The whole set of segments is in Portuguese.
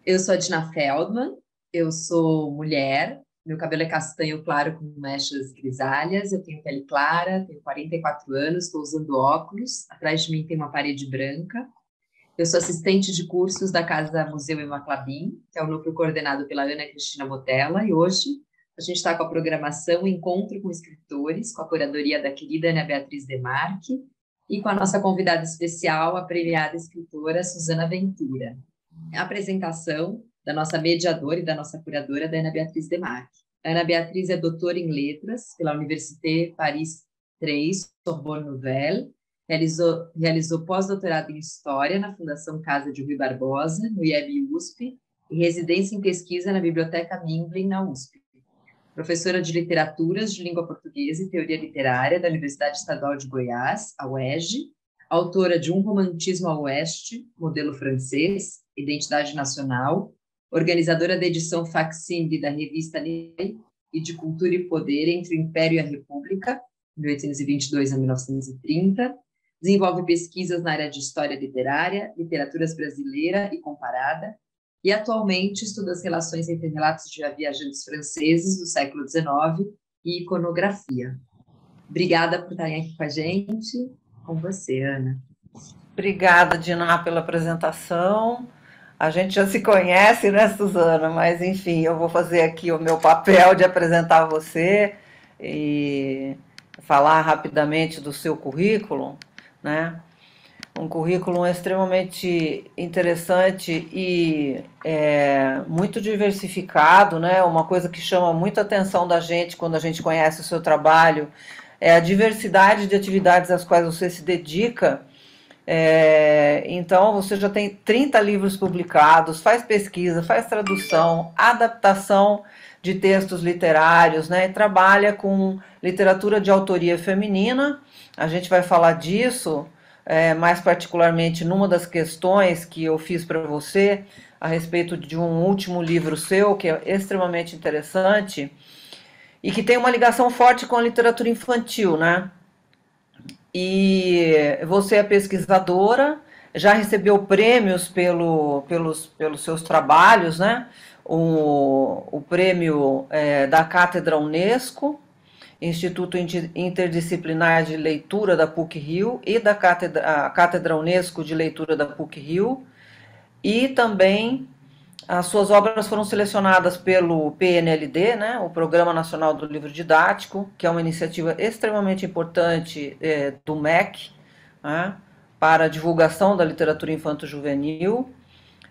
Eu sou a Dina Feldman, eu sou mulher, meu cabelo é castanho claro com mechas grisalhas, eu tenho pele clara, tenho 44 anos, estou usando óculos, atrás de mim tem uma parede branca. Eu sou assistente de cursos da Casa Museu Ema Clabin, que é o núcleo coordenado pela Ana Cristina Botella, e hoje a gente está com a programação Encontro com Escritores, com a curadoria da querida Ana Beatriz Demarque, e com a nossa convidada especial, a premiada escritora Suzana Ventura. A apresentação da nossa mediadora e da nossa curadora, da Ana Beatriz Demarque. A Ana Beatriz é doutora em letras pela Université Paris 3, Sorbonne Nouvelle, realizou pós-doutorado em História na Fundação Casa de Rui Barbosa, no IEB-USP, e residência em pesquisa na Biblioteca Memling, na USP. Professora de Literaturas de Língua Portuguesa e Teoria Literária da Universidade Estadual de Goiás, a UERJ, autora de Um Romantismo ao Oeste, modelo francês, Identidade Nacional, organizadora da edição facsímile da revista Lei e de Cultura e Poder entre o Império e a República, 1822 a 1930, desenvolve pesquisas na área de História Literária, Literaturas Brasileira e Comparada, e atualmente estuda as relações entre relatos de viajantes franceses do século XIX e iconografia. Obrigada por estarem aqui com a gente. Com você, Ana. Obrigada, Diná, pela apresentação. A gente já se conhece, né, Suzana? Mas, enfim, eu vou fazer aqui o meu papel de apresentar você e falar rapidamente do seu currículo, né? Um currículo extremamente interessante e muito diversificado, né? Uma coisa que chama muita atenção da gente quando a gente conhece o seu trabalho é a diversidade de atividades às quais você se dedica. Então, você já tem 30 livros publicados, faz pesquisa, faz tradução, adaptação de textos literários, né? E trabalha com literatura de autoria feminina. A gente vai falar disso, mais particularmente numa das questões que eu fiz para você, a respeito de um último livro seu, que é extremamente interessante, e que tem uma ligação forte com a literatura infantil, né? E você é pesquisadora, já recebeu prêmios pelos seus trabalhos, né? O prêmio da Cátedra Unesco, Instituto Interdisciplinar de Leitura da PUC-Rio e da Cátedra Unesco de Leitura da PUC-Rio, e também as suas obras foram selecionadas pelo PNLD, né, o Programa Nacional do Livro Didático, que é uma iniciativa extremamente importante do MEC, né, para a divulgação da literatura infanto-juvenil,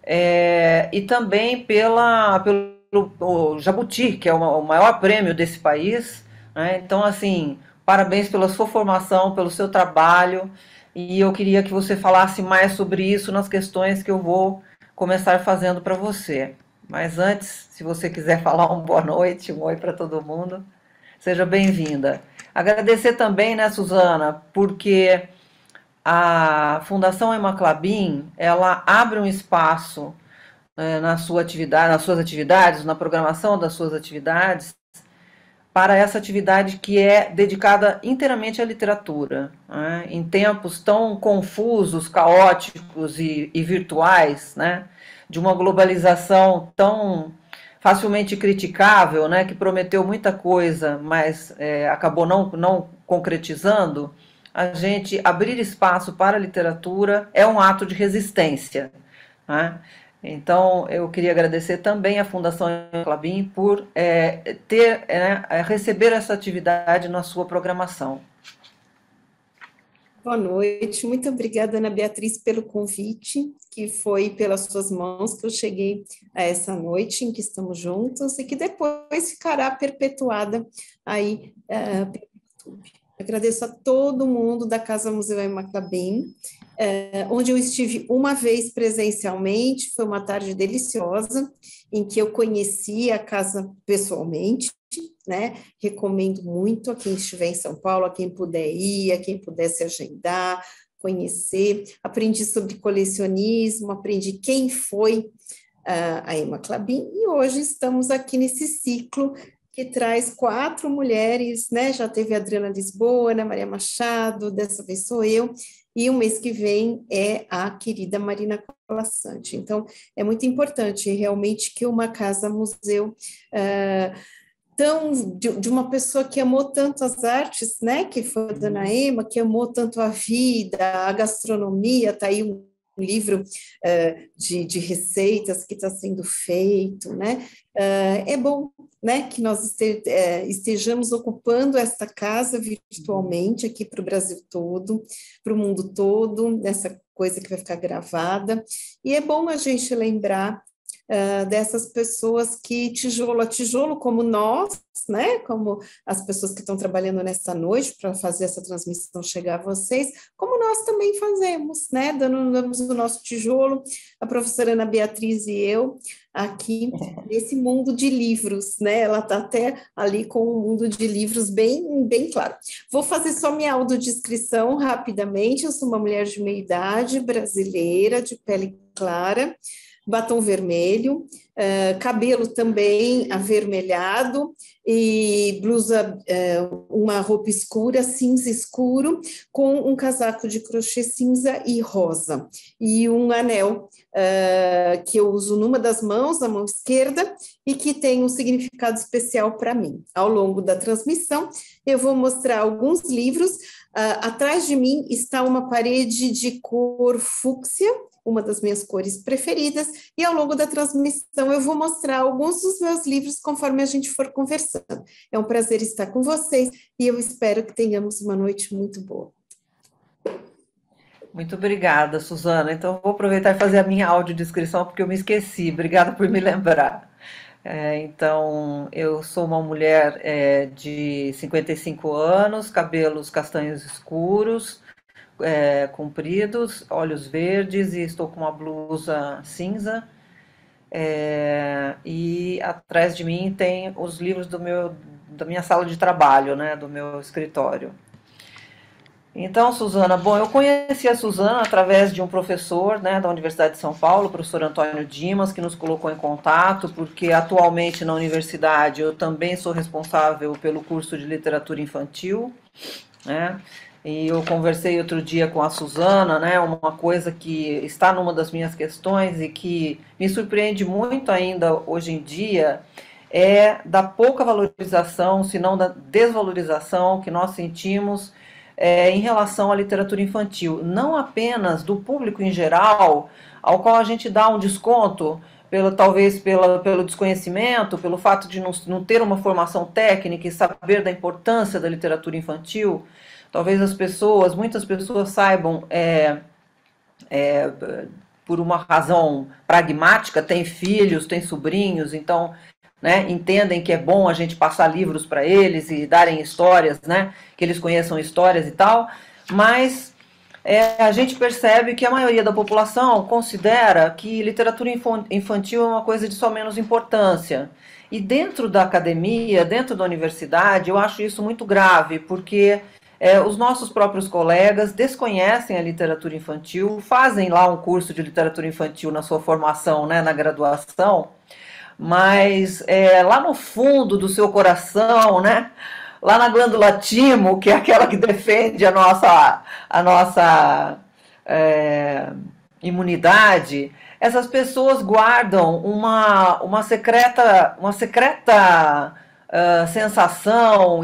e também pelo Jabuti, que é o maior prêmio desse país, né. Então, assim, parabéns pela sua formação, pelo seu trabalho, e eu queria que você falasse mais sobre isso nas questões que eu vou começar fazendo para você. Mas antes, se você quiser falar uma boa noite, um oi para todo mundo, seja bem-vinda. Agradecer também, né, Suzana, porque a Fundação Ema Clabin, ela abre um espaço na sua atividade, nas suas atividades, na programação das suas atividades, para essa atividade que é dedicada inteiramente à literatura, né? Em tempos tão confusos, caóticos e virtuais, né? De uma globalização tão facilmente criticável, né? Que prometeu muita coisa, mas acabou não concretizando. A gente abrir espaço para a literatura é um ato de resistência, né? Então, eu queria agradecer também à Fundação Clabin por receber essa atividade na sua programação. Boa noite, muito obrigada, Ana Beatriz, pelo convite, que foi pelas suas mãos que eu cheguei a essa noite em que estamos juntos e que depois ficará perpetuada aí pelo YouTube. Agradeço a todo mundo da Casa Museu Ema Clabin, onde eu estive uma vez presencialmente, foi uma tarde deliciosa, em que eu conheci a casa pessoalmente, né? Recomendo muito a quem estiver em São Paulo, a quem puder ir, a quem pudesse agendar, conhecer. Aprendi sobre colecionismo, aprendi quem foi a Ema Clabin, e hoje estamos aqui nesse ciclo que traz 4 mulheres, né? Já teve a Adriana Lisboa, Ana Maria Machado, dessa vez sou eu, e o mês que vem é a querida Marina Colasanti. Então, é muito importante realmente que uma casa-museu de uma pessoa que amou tanto as artes, né, que foi a Dona Ema, que amou tanto a vida, a gastronomia, está aí um livro de receitas que está sendo feito, né, é bom, né, que nós estejamos ocupando esta casa virtualmente aqui para o Brasil todo, para o mundo todo, nessa coisa que vai ficar gravada, e é bom a gente lembrar dessas pessoas que tijolo a tijolo, como nós, né, como as pessoas que estão trabalhando nesta noite para fazer essa transmissão chegar a vocês, como nós também fazemos, né, damos o nosso tijolo, a professora Ana Beatriz e eu, aqui nesse mundo de livros, né, ela está até ali com um mundo de livros bem, bem claro. Vou fazer só minha autodescrição rapidamente, eu sou uma mulher de meia idade, brasileira, de pele clara, batom vermelho, cabelo também avermelhado e blusa, uma roupa escura, cinza escuro, com um casaco de crochê cinza e rosa, e um anel que eu uso numa das mãos, a mão esquerda, e que tem um significado especial para mim. Ao longo da transmissão, eu vou mostrar alguns livros. Atrás de mim está uma parede de cor fúcsia, uma das minhas cores preferidas, e ao longo da transmissão eu vou mostrar alguns dos meus livros conforme a gente for conversando. É um prazer estar com vocês e eu espero que tenhamos uma noite muito boa. Muito obrigada, Suzana. Então, vou aproveitar e fazer a minha audiodescrição, porque eu me esqueci. Obrigada por me lembrar. Então, eu sou uma mulher de 55 anos, cabelos castanhos escuros, compridos, olhos verdes, e estou com uma blusa cinza. E atrás de mim tem os livros da minha sala de trabalho, né, do meu escritório. Então, Suzana, bom, eu conheci a Suzana através de um professor, né, da Universidade de São Paulo, o professor Antônio Dimas, que nos colocou em contato, porque atualmente na universidade eu também sou responsável pelo curso de literatura infantil, né, e eu conversei outro dia com a Suzana, né, uma coisa que está numa das minhas questões e que me surpreende muito ainda hoje em dia, é da pouca valorização, se não da desvalorização que nós sentimos em relação à literatura infantil, não apenas do público em geral, ao qual a gente dá um desconto, talvez pelo desconhecimento, pelo fato de não ter uma formação técnica e saber da importância da literatura infantil. Talvez muitas pessoas saibam, por uma razão pragmática, têm filhos, têm sobrinhos, então, né, entendem que é bom a gente passar livros para eles e darem histórias, né, que eles conheçam histórias e tal, mas a gente percebe que a maioria da população considera que literatura infantil é uma coisa de só menos importância. E dentro da academia, dentro da universidade, eu acho isso muito grave, porque os nossos próprios colegas desconhecem a literatura infantil, fazem lá um curso de literatura infantil na sua formação, né, na graduação, mas lá no fundo do seu coração, né, lá na glândula timo, que é aquela que defende a nossa imunidade, essas pessoas guardam uma secreta sensação,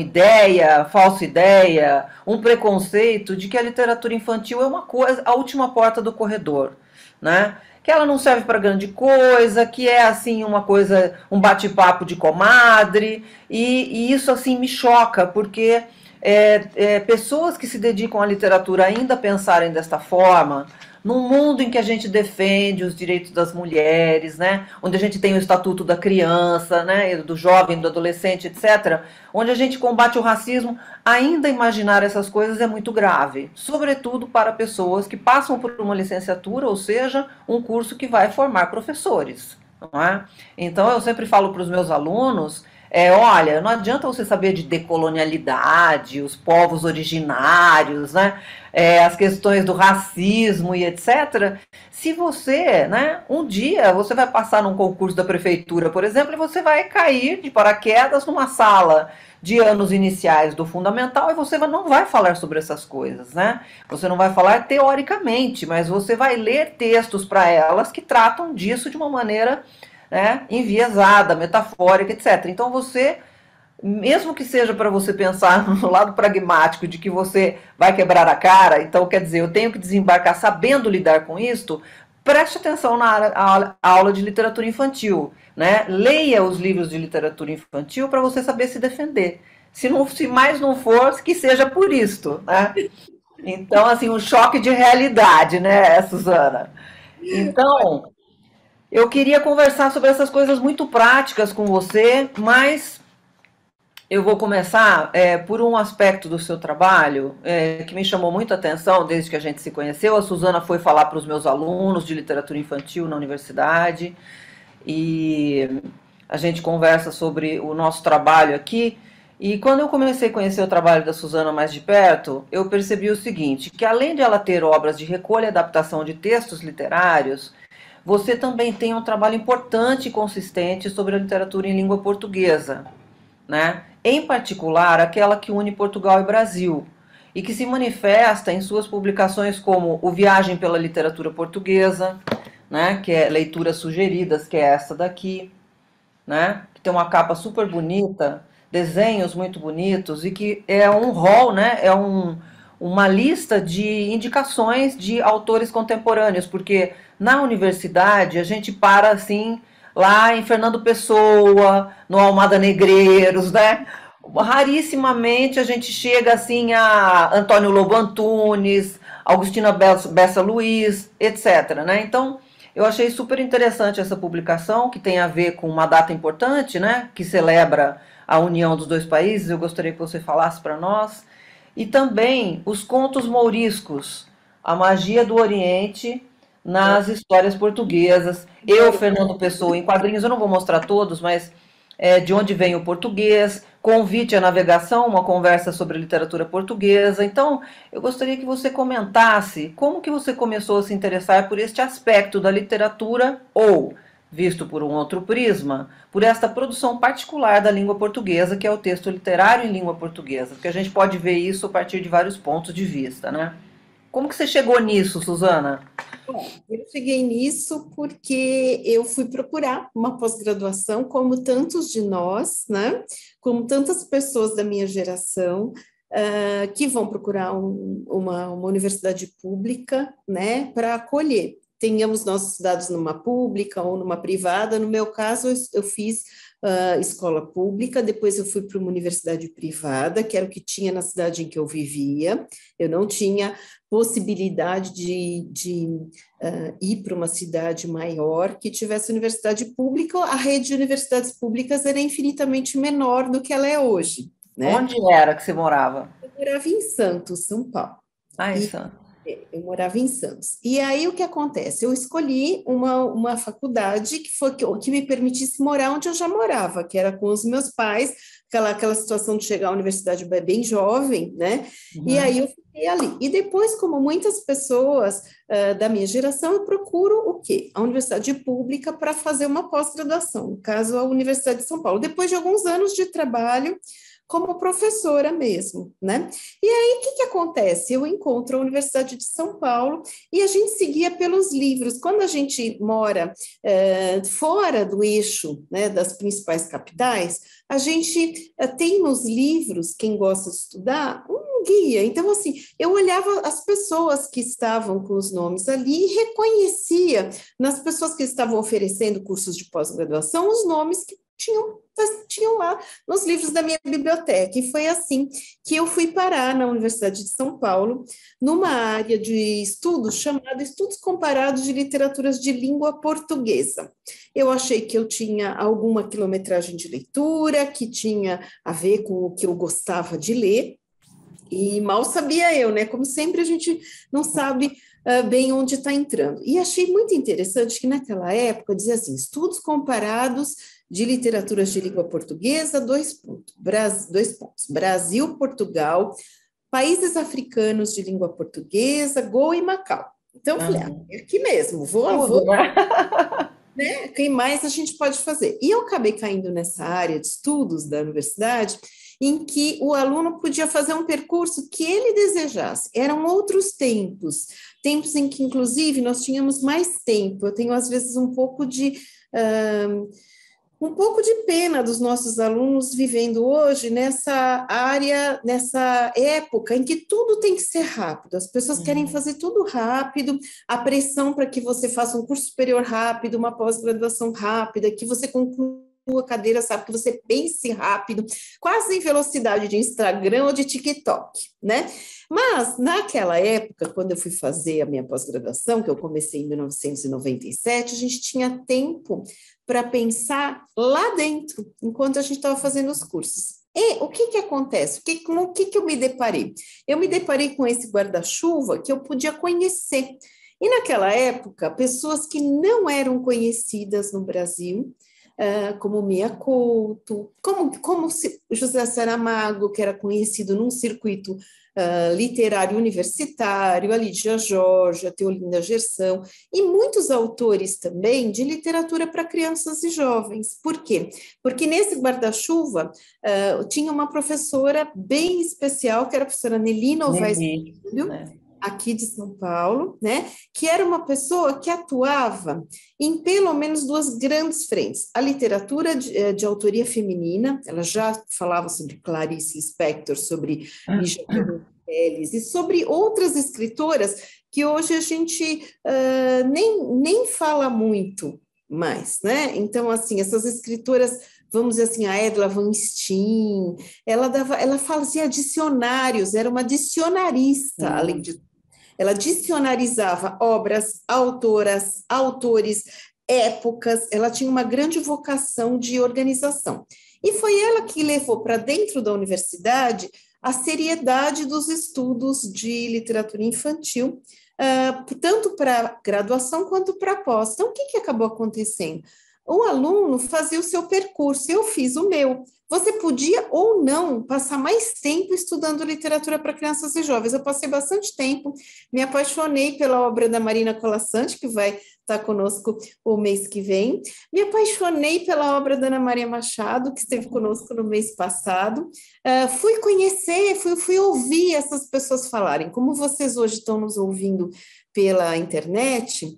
falsa ideia, um preconceito de que a literatura infantil é uma coisa, a última porta do corredor, né? Que ela não serve para grande coisa, que é assim uma coisa, um bate-papo de comadre, e isso assim me choca, porque pessoas que se dedicam à literatura ainda pensarem desta forma, num mundo em que a gente defende os direitos das mulheres, né, onde a gente tem o Estatuto da Criança, né, do jovem, do adolescente, etc., onde a gente combate o racismo, ainda imaginar essas coisas é muito grave, sobretudo para pessoas que passam por uma licenciatura, ou seja, um curso que vai formar professores, não é? Então, eu sempre falo para os meus alunos Olha, não adianta você saber de decolonialidade, os povos originários, né? As questões do racismo e etc. Se você, né, um dia você vai passar num concurso da prefeitura, por exemplo, e você vai cair de paraquedas numa sala de anos iniciais do fundamental e você não vai falar sobre essas coisas, né? Você não vai falar teoricamente, mas você vai ler textos para elas que tratam disso de uma maneira, né, enviesada, metafórica, etc. Então você, mesmo que seja para você pensar no lado pragmático de que você vai quebrar a cara, então quer dizer, eu tenho que desembarcar sabendo lidar com isto, preste atenção na aula de literatura infantil, né? Leia os livros de literatura infantil para você saber se defender. Se mais não for, que seja por isto, né? Então, assim, um choque de realidade, né, Suzana? Então, eu queria conversar sobre essas coisas muito práticas com você, mas eu vou começar por um aspecto do seu trabalho que me chamou muito a atenção desde que a gente se conheceu. A Suzana foi falar para os meus alunos de literatura infantil na universidade e a gente conversa sobre o nosso trabalho aqui. E quando eu comecei a conhecer o trabalho da Suzana mais de perto, eu percebi o seguinte, que além de ela ter obras de recolha e adaptação de textos literários, você também tem um trabalho importante e consistente sobre a literatura em língua portuguesa, né? Em particular, aquela que une Portugal e Brasil, e que se manifesta em suas publicações como O Viagem pela Literatura Portuguesa, né? Que é Leituras Sugeridas, que é essa daqui, né? Que tem uma capa super bonita, desenhos muito bonitos, e que é um rol, né? Uma lista de indicações de autores contemporâneos, porque na universidade a gente para assim lá em Fernando Pessoa, no Almada Negreiros, né? Rarissimamente a gente chega assim a Antônio Lobo Antunes, Augustina Bessa Luiz, etc, né? Então, eu achei super interessante essa publicação, que tem a ver com uma data importante, né? Que celebra a união dos dois países. Eu gostaria que você falasse para nós. E também os contos mouriscos, a magia do Oriente nas histórias portuguesas. Eu, Fernando Pessoa, em quadrinhos, eu não vou mostrar todos, mas de onde vem o português, Convite à Navegação, uma conversa sobre literatura portuguesa. Então, eu gostaria que você comentasse como que você começou a se interessar por este aspecto da literatura, ou, visto por um outro prisma, por esta produção particular da língua portuguesa, que é o texto literário em língua portuguesa, porque a gente pode ver isso a partir de vários pontos de vista, né? Como que você chegou nisso, Suzana? Bom, eu cheguei nisso porque eu fui procurar uma pós-graduação, como tantos de nós, né? Como tantas pessoas da minha geração, que vão procurar uma universidade pública, né? Para acolher. Tenhamos nós estudados numa pública ou numa privada. No meu caso, eu fiz escola pública, depois eu fui para uma universidade privada, que era o que tinha na cidade em que eu vivia. Eu não tinha possibilidade de ir para uma cidade maior que tivesse universidade pública. A rede de universidades públicas era infinitamente menor do que ela é hoje, né? Onde era que você morava? Eu morava em Santos, São Paulo. Ah, em Santos. Eu morava em Santos. E aí o que acontece? Eu escolhi uma faculdade que me permitisse morar onde eu já morava, que era com os meus pais, aquela situação de chegar à universidade bem jovem, né? Uhum. E aí eu fiquei ali. E depois, como muitas pessoas da minha geração, eu procuro o quê? A universidade pública para fazer uma pós-graduação, no caso, a Universidade de São Paulo. Depois de alguns anos de trabalho como professora mesmo, né? E aí, o que acontece? Eu encontro a Universidade de São Paulo e a gente seguia pelos livros. Quando a gente mora fora do eixo, né, das principais capitais, a gente tem nos livros, quem gosta de estudar, um guia. Então, assim, eu olhava as pessoas que estavam com os nomes ali e reconhecia nas pessoas que estavam oferecendo cursos de pós-graduação os nomes que tinham lá nos livros da minha biblioteca, e foi assim que eu fui parar na Universidade de São Paulo, numa área de estudos chamada Estudos Comparados de Literaturas de Língua Portuguesa. Eu achei que eu tinha alguma quilometragem de leitura, que tinha a ver com o que eu gostava de ler, e mal sabia eu, né? Como sempre, a gente não sabe bem onde está entrando. E achei muito interessante que naquela época dizia assim, estudos comparados de literaturas de língua portuguesa, dois pontos, Brasil, Portugal, países africanos de língua portuguesa, Goa e Macau. Então, eu falei, é aqui mesmo, Tudo, né? né? Quem mais a gente pode fazer? E eu acabei caindo nessa área de estudos da universidade, em que o aluno podia fazer um percurso que ele desejasse. Eram outros tempos, tempos em que, inclusive, nós tínhamos mais tempo. Eu tenho, às vezes, um pouco de pena dos nossos alunos vivendo hoje nessa área, nessa época em que tudo tem que ser rápido, as pessoas querem fazer tudo rápido, a pressão para que você faça um curso superior rápido, uma pós-graduação rápida, que você conclua a cadeira, sabe, que você pense rápido, quase em velocidade de Instagram ou de TikTok, né? Mas, naquela época, quando eu fui fazer a minha pós-graduação, que eu comecei em 1997, a gente tinha tempo para pensar lá dentro, enquanto a gente estava fazendo os cursos. E o que acontece? Com o que eu me deparei? Eu me deparei com esse guarda-chuva que eu podia conhecer. E naquela época, pessoas que não eram conhecidas no Brasil, como Mia Couto, como José Saramago, que era conhecido num circuito literário universitário, a Lídia Jorge, a Teolinda Gerson, e muitos autores também de literatura para crianças e jovens. Por quê? Porque nesse guarda-chuva tinha uma professora bem especial, que era a professora Nelly Novaes Filho, aqui de São Paulo, né, que era uma pessoa que atuava em pelo menos duas grandes frentes. A literatura de autoria feminina, ela já falava sobre Clarice Lispector, sobre Lígia Teles e sobre outras escritoras que hoje a gente nem fala muito mais, né? Então, assim, essas escritoras, vamos dizer assim, a Edla Van Steen, ela fazia dicionários, era uma dicionarista, além de ela dicionarizava obras, autoras, autores, épocas, ela tinha uma grande vocação de organização. E foi ela que levou para dentro da universidade a seriedade dos estudos de literatura infantil, tanto para graduação quanto para pós. Então, o que acabou acontecendo? O aluno fazia o seu percurso, eu fiz o meu. Você podia ou não passar mais tempo estudando literatura para crianças e jovens. Eu passei bastante tempo, me apaixonei pela obra da Marina Colasanti, que vai estar conosco o mês que vem. Me apaixonei pela obra da Ana Maria Machado, que esteve conosco no mês passado. Fui conhecer, fui ouvir essas pessoas falarem. Como vocês hoje estão nos ouvindo pela internet,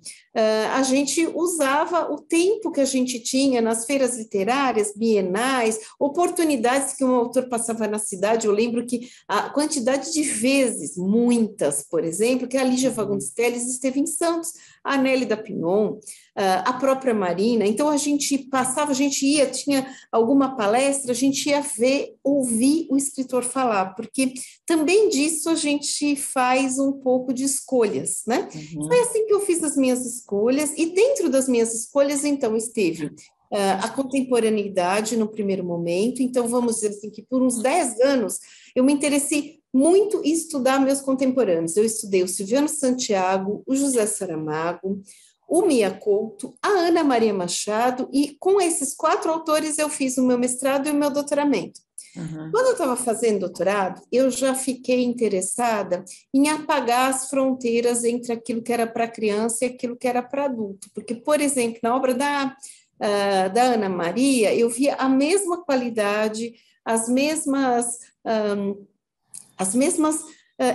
a gente usava o tempo que a gente tinha nas feiras literárias, bienais, oportunidades que um autor passava na cidade. Eu lembro que a quantidade de vezes, muitas, por exemplo, que a Lígia Fagundes Telles esteve em Santos, a Nélida Pinon, a própria Marina. Então, a gente passava, a gente ia, tinha alguma palestra, a gente ia ver, ouvir o escritor falar, porque também disso a gente faz um pouco de escolhas, né? Foi assim que eu fiz as minhas escolhas, e dentro das minhas escolhas, então, esteve a contemporaneidade no primeiro momento. Então, vamos dizer assim, que por uns 10 anos eu me interessei muito em estudar meus contemporâneos. Eu estudei o Silviano Santiago, o José Saramago, o Mia Couto, a Ana Maria Machado, e com esses 4 autores eu fiz o meu mestrado e o meu doutoramento. Quando eu estava fazendo doutorado, eu já fiquei interessada em apagar as fronteiras entre aquilo que era para criança e aquilo que era para adulto, porque, por exemplo, na obra da Ana Maria, eu via a mesma qualidade, as mesmas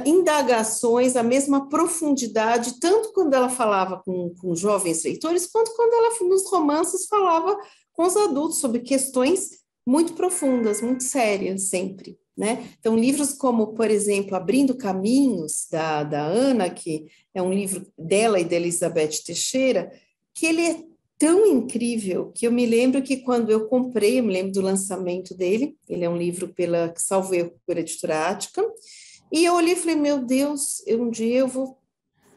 indagações, a mesma profundidade, tanto quando ela falava com jovens leitores, quanto quando ela, nos romances, falava com os adultos sobre questões muito profundas, muito sérias, sempre, né? Então, livros como, por exemplo, Abrindo Caminhos, da Ana, que é um livro dela e da Elizabeth Teixeira, que ele é tão incrível que eu me lembro que quando eu comprei, eu me lembro do lançamento dele, ele é um livro salvo erro, pela Editora Ática, e eu olhei e falei, meu Deus, um dia eu vou...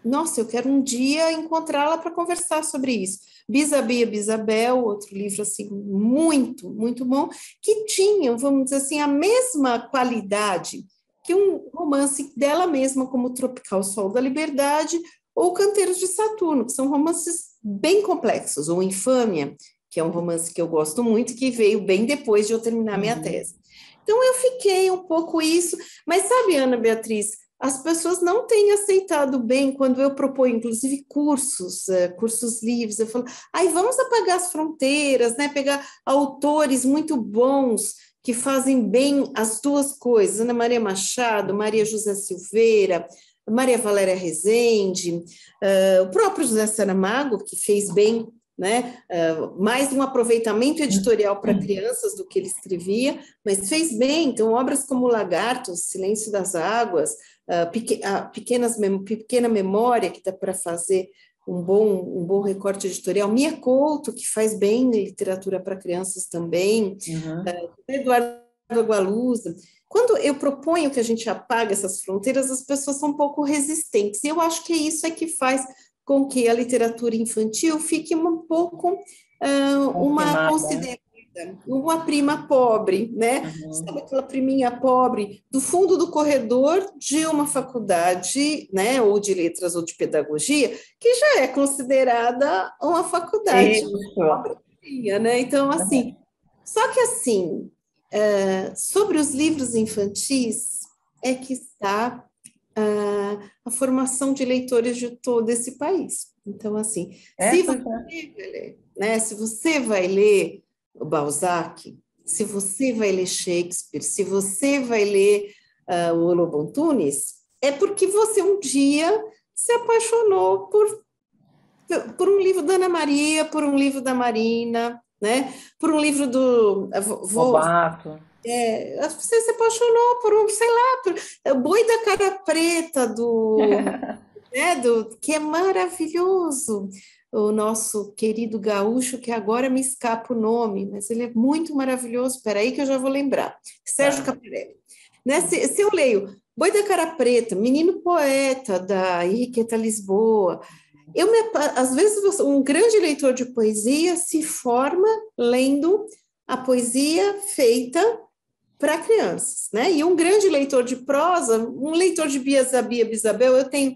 Nossa, eu quero um dia encontrá-la para conversar sobre isso. Bisabia Bisabel, outro livro assim muito, muito bom, que tinha, vamos dizer assim, a mesma qualidade que um romance dela mesma, como Tropical Sol da Liberdade, ou Canteiros de Saturno, que são romances bem complexos, ou Infâmia, que é um romance que eu gosto muito, que veio bem depois de eu terminar minha tese. Então, eu fiquei um pouco isso, mas sabe, Ana Beatriz, as pessoas não têm aceitado bem quando eu proponho, inclusive, cursos livres, eu falo, vamos apagar as fronteiras, né, pegar autores muito bons, que fazem bem as duas coisas, Ana Maria Machado, Maria José Silveira, Maria Valéria Rezende, o próprio José Saramago, que fez bem, né, mais um aproveitamento editorial para crianças do que ele escrevia, mas fez bem. Então, obras como Lagartos, Silêncio das Águas, Pequena Memória, que dá para fazer um bom recorte editorial, Mia Couto, que faz bem literatura para crianças também, Eduardo Agualusa. Quando eu proponho que a gente apague essas fronteiras, as pessoas são um pouco resistentes, e eu acho que isso é que faz com que a literatura infantil fique um pouco uma considerada, uma prima pobre, né? Sabe aquela priminha pobre do fundo do corredor de uma faculdade, né? Ou de letras ou de pedagogia, que já é considerada uma faculdade pobre, né? Então, assim, só que assim, sobre os livros infantis é que está a formação de leitores de todo esse país. Então, assim, se você vai ler o Balzac, se você vai ler Shakespeare, se você vai ler o Lobo Antunes, é porque você um dia se apaixonou por um livro da Ana Maria, por um livro da Marina, né? Por um livro do Lobato. Você se apaixonou por sei lá, por o Boi da Cara Preta, que é maravilhoso, o nosso querido gaúcho, que agora me escapa o nome, mas ele é muito maravilhoso, espera aí que eu já vou lembrar, Sérgio Capirelli. Né? Se eu leio Boi da Cara Preta, Menino Poeta, da Henriqueta Lisboa, às vezes um grande leitor de poesia se forma lendo a poesia feita para crianças, né? E um grande leitor de prosa, um leitor de Bisabia Bisabel, eu tenho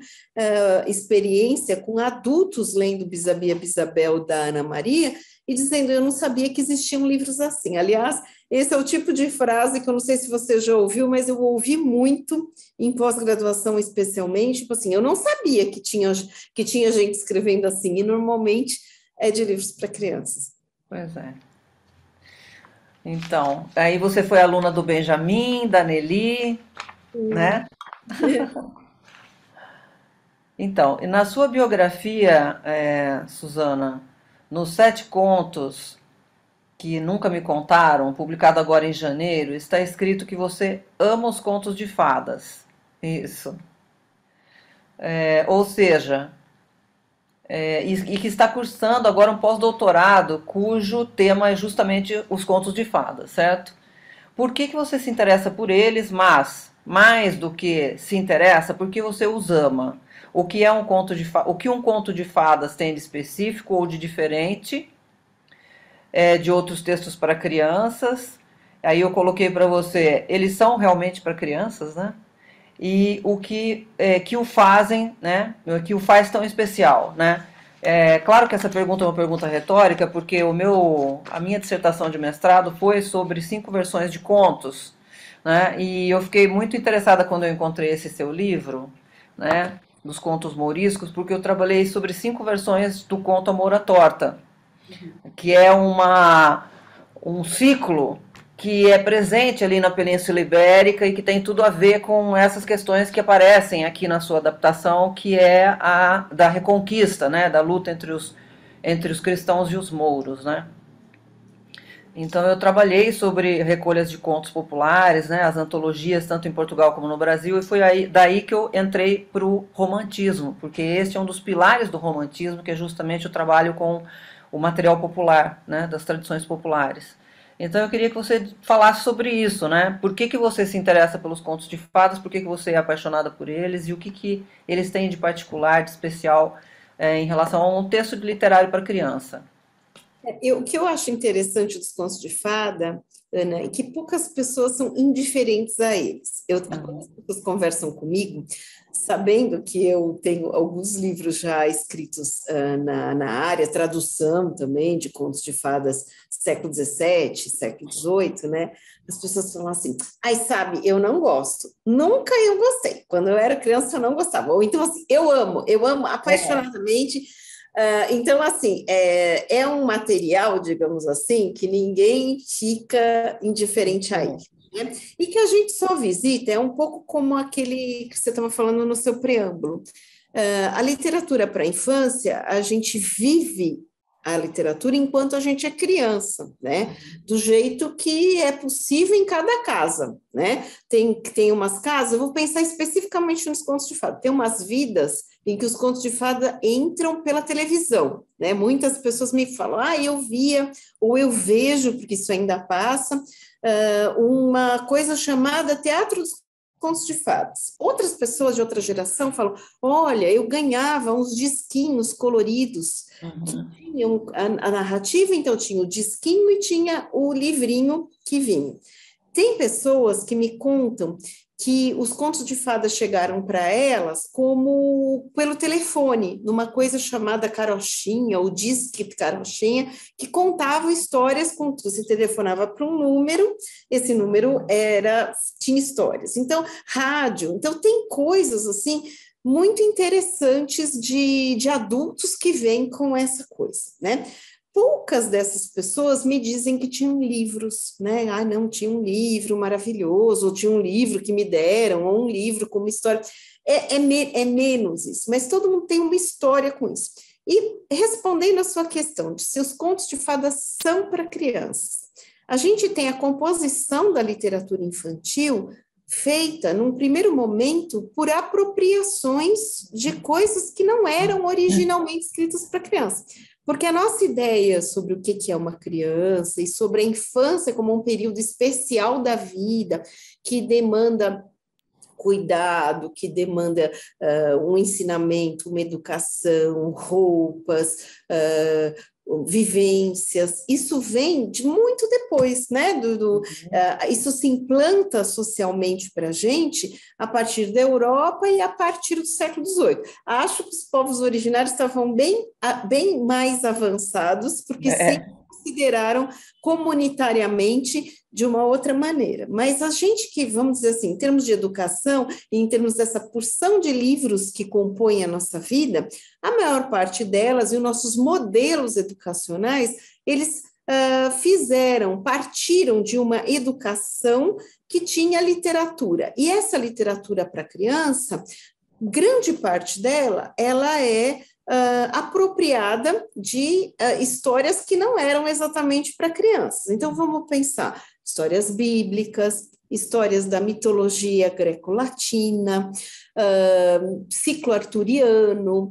experiência com adultos lendo Bisabia Bisabel da Ana Maria e dizendo, eu não sabia que existiam livros assim. Aliás, esse é o tipo de frase que eu não sei se você já ouviu, mas eu ouvi muito em pós-graduação especialmente, tipo assim, eu não sabia que tinha gente escrevendo assim, e normalmente é de livros para crianças. Pois é. Então, aí você foi aluna do Benjamin, da Nelly, né? Então, e na sua biografia, Suzana, nos 7 contos que nunca me contaram, publicado agora em janeiro, está escrito que você ama os contos de fadas. Isso. Ou seja, e que está cursando agora um pós-doutorado cujo tema é justamente os contos de fadas, certo? Por que você se interessa por eles, mas mais do que se interessa, porque você os ama? O que é um conto de fadas tem de específico ou de diferente de outros textos para crianças? Aí eu coloquei para você, eles são realmente para crianças, né? E o que o fazem, né? O que o faz tão especial, né? Claro que essa pergunta é uma pergunta retórica, porque a minha dissertação de mestrado foi sobre 5 versões de contos, né? E eu fiquei muito interessada quando eu encontrei esse seu livro, né? Dos contos mouriscos, porque eu trabalhei sobre 5 versões do conto Amor à Torta, que é um ciclo que é presente ali na Península Ibérica e que tem tudo a ver com essas questões que aparecem aqui na sua adaptação, que é a da Reconquista, né, da luta entre os cristãos e os mouros, né. Então eu trabalhei sobre recolhas de contos populares, né, as antologias, tanto em Portugal como no Brasil, e foi daí que eu entrei para o romantismo, porque este é um dos pilares do romantismo, que é justamente o trabalho com o material popular, né, das tradições populares. Então eu queria que você falasse sobre isso, né? Por que você se interessa pelos contos de fadas, por que você é apaixonada por eles e o que eles têm de particular, de especial, em relação a um texto literário para criança? O que eu acho interessante dos contos de fada, Ana, é que poucas pessoas são indiferentes a eles. As pessoas conversam comigo, sabendo que eu tenho alguns livros já escritos na área, tradução também de contos de fadas século XVII, século XVIII, né? As pessoas falam assim, ai, sabe, eu não gosto. Nunca eu gostei. Quando eu era criança, eu não gostava. Ou então, assim, eu amo apaixonadamente. Então, assim, é um material, digamos assim, que ninguém fica indiferente a ele. Né? E que a gente só visita, é um pouco como aquele que você estava falando no seu preâmbulo. A literatura para a infância, a gente vive a literatura enquanto a gente é criança, né? Do jeito que é possível em cada casa, né? Tem umas casas, eu vou pensar especificamente nos contos de fada, tem umas vidas em que os contos de fada entram pela televisão, né? Muitas pessoas me falam, eu via, ou eu vejo, porque isso ainda passa, uma coisa chamada Teatro dos Contos de Fadas. Outras pessoas de outra geração falam, olha, eu ganhava uns disquinhos coloridos, que tinham a narrativa, então tinha o disquinho e tinha o livrinho que vinha. Tem pessoas que me contam que os contos de fadas chegaram para elas como pelo telefone, numa coisa chamada carochinha, ou disque carochinha, que contava histórias, você telefonava para um número, esse número tinha histórias. Então, rádio, então tem coisas assim muito interessantes de adultos que vêm com essa coisa, né? Poucas dessas pessoas me dizem que tinham livros, né? Não, tinha um livro maravilhoso, ou tinha um livro que me deram, ou um livro com uma história. É menos isso, mas todo mundo tem uma história com isso. E respondendo a sua questão de se os contos de fadas são para crianças, a gente tem a composição da literatura infantil feita, num primeiro momento, por apropriações de coisas que não eram originalmente escritas para criança. Porque a nossa ideia sobre o que é uma criança e sobre a infância como um período especial da vida, que demanda cuidado, que demanda um ensinamento, uma educação, roupas, vivências, isso vem de muito depois, né? Isso se implanta socialmente para a gente a partir da Europa e a partir do século XVIII. Acho que os povos originários estavam bem mais avançados, porque sempre consideraram comunitariamente de uma outra maneira. Mas a gente que, vamos dizer assim, em termos de educação e em termos dessa porção de livros que compõem a nossa vida, a maior parte delas e os nossos modelos educacionais, eles partiram de uma educação que tinha literatura. E essa literatura para criança, grande parte dela, ela é apropriada de histórias que não eram exatamente para crianças. Então, vamos pensar histórias bíblicas, histórias da mitologia greco-latina, ciclo arturiano,